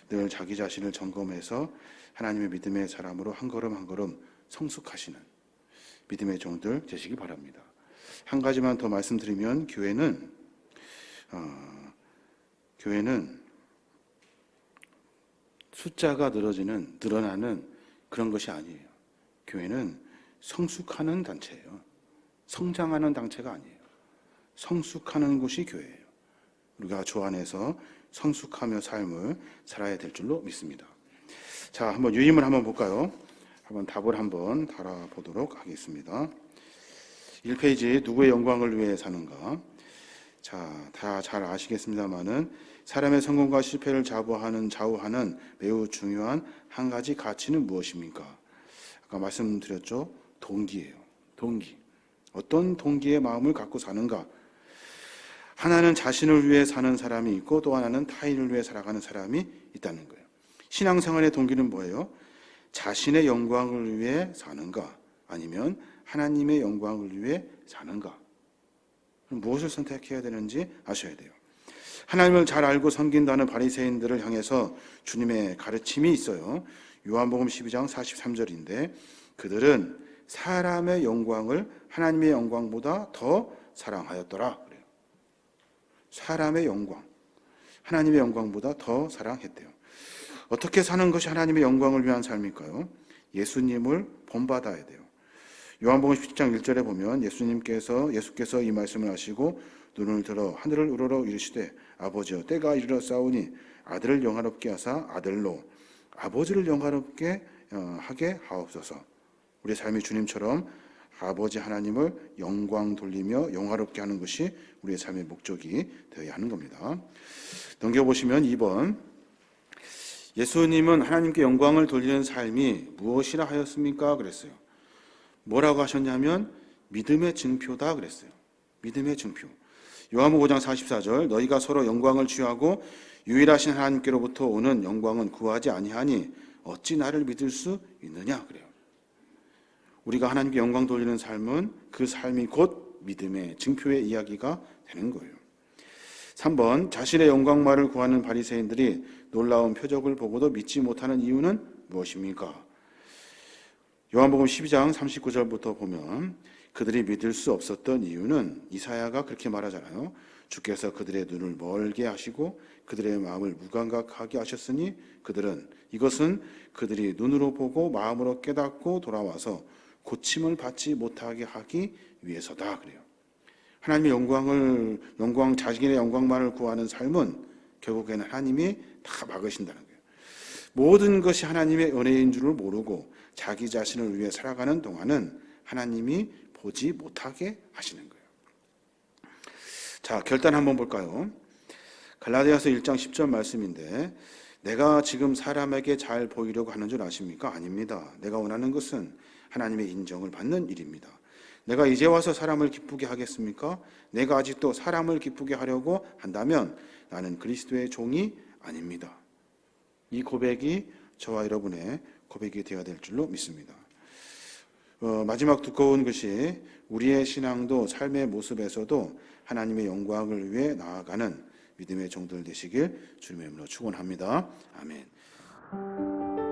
늘 자기 자신을 점검해서 하나님의 믿음의 사람으로 한 걸음 한 걸음 성숙하시는 믿음의 종들 되시기 바랍니다. 한 가지만 더 말씀드리면 교회는 숫자가 늘어나는 그런 것이 아니에요. 교회는 성숙하는 단체예요. 성장하는 단체가 아니에요. 성숙하는 곳이 교회예요. 우리가 주 안에서 성숙하며 삶을 살아야 될 줄로 믿습니다. 자, 한번 유임을 한번 볼까요? 한번 답을 한번 달아보도록 하겠습니다. 1페이지 누구의 영광을 위해 사는가? 자, 다 잘 아시겠습니다만은 사람의 성공과 실패를 좌우하는 매우 중요한 한 가지 가치는 무엇입니까? 아까 말씀드렸죠. 동기예요. 동기. 어떤 동기의 마음을 갖고 사는가? 하나는 자신을 위해 사는 사람이 있고 또 하나는 타인을 위해 살아가는 사람이 있다는 거예요. 신앙생활의 동기는 뭐예요? 자신의 영광을 위해 사는가? 아니면 하나님의 영광을 위해 사는가? 무엇을 선택해야 되는지 아셔야 돼요. 하나님을 잘 알고 섬긴다는 바리새인들을 향해서 주님의 가르침이 있어요. 요한복음 12장 43절인데 그들은 사람의 영광을 하나님의 영광보다 더 사랑하였더라 그래요. 사람의 영광, 하나님의 영광보다 더 사랑했대요. 어떻게 사는 것이 하나님의 영광을 위한 삶일까요? 예수님을 본받아야 돼요. 요한복음 17장 1절에 보면 예수께서 이 말씀을 하시고 눈을 들어 하늘을 우러러 이르시되 아버지여 때가 이르렀사오니 아들을 영화롭게 하사 아들로 아버지를 영화롭게 하게 하옵소서. 우리의 삶이 주님처럼 아버지 하나님을 영광 돌리며 영화롭게 하는 것이 우리의 삶의 목적이 되어야 하는 겁니다. 넘겨보시면 2번 예수님은 하나님께 영광을 돌리는 삶이 무엇이라 하였습니까? 그랬어요. 뭐라고 하셨냐면 믿음의 증표다 그랬어요. 믿음의 증표. 요한복음 5장 44절 너희가 서로 영광을 취하고 유일하신 하나님께로부터 오는 영광은 구하지 아니하니 어찌 나를 믿을 수 있느냐 그래요. 우리가 하나님께 영광 돌리는 삶은 그 삶이 곧 믿음의 증표의 이야기가 되는 거예요. 3번 자신의 영광만을 구하는 바리새인들이 놀라운 표적을 보고도 믿지 못하는 이유는 무엇입니까? 요한복음 12장 39절부터 보면 그들이 믿을 수 없었던 이유는 이사야가 그렇게 말하잖아요. 주께서 그들의 눈을 멀게 하시고 그들의 마음을 무감각하게 하셨으니 이것은 그들이 눈으로 보고 마음으로 깨닫고 돌아와서 고침을 받지 못하게 하기 위해서다 그래요. 하나님의 자신의 영광만을 구하는 삶은 결국에는 하나님이 다 막으신다는 거예요. 모든 것이 하나님의 은혜인 줄을 모르고 자기 자신을 위해 살아가는 동안은 하나님이 보지 못하게 하시는 거예요. 자, 결단 한번 볼까요? 갈라디아서 1장 10절 말씀인데, 내가 지금 사람에게 잘 보이려고 하는 줄 아십니까? 아닙니다. 내가 원하는 것은 하나님의 인정을 받는 일입니다. 내가 이제 와서 사람을 기쁘게 하겠습니까? 내가 아직도 사람을 기쁘게 하려고 한다면 나는 그리스도의 종이 아닙니다. 이 고백이 저와 여러분의 고백이 되어야 될 줄로 믿습니다. 마지막 두꺼운 것이 우리의 신앙도 삶의 모습에서도 하나님의 영광을 위해 나아가는 믿음의 종들 되시길 주님의 이름으로 축원합니다. 아멘.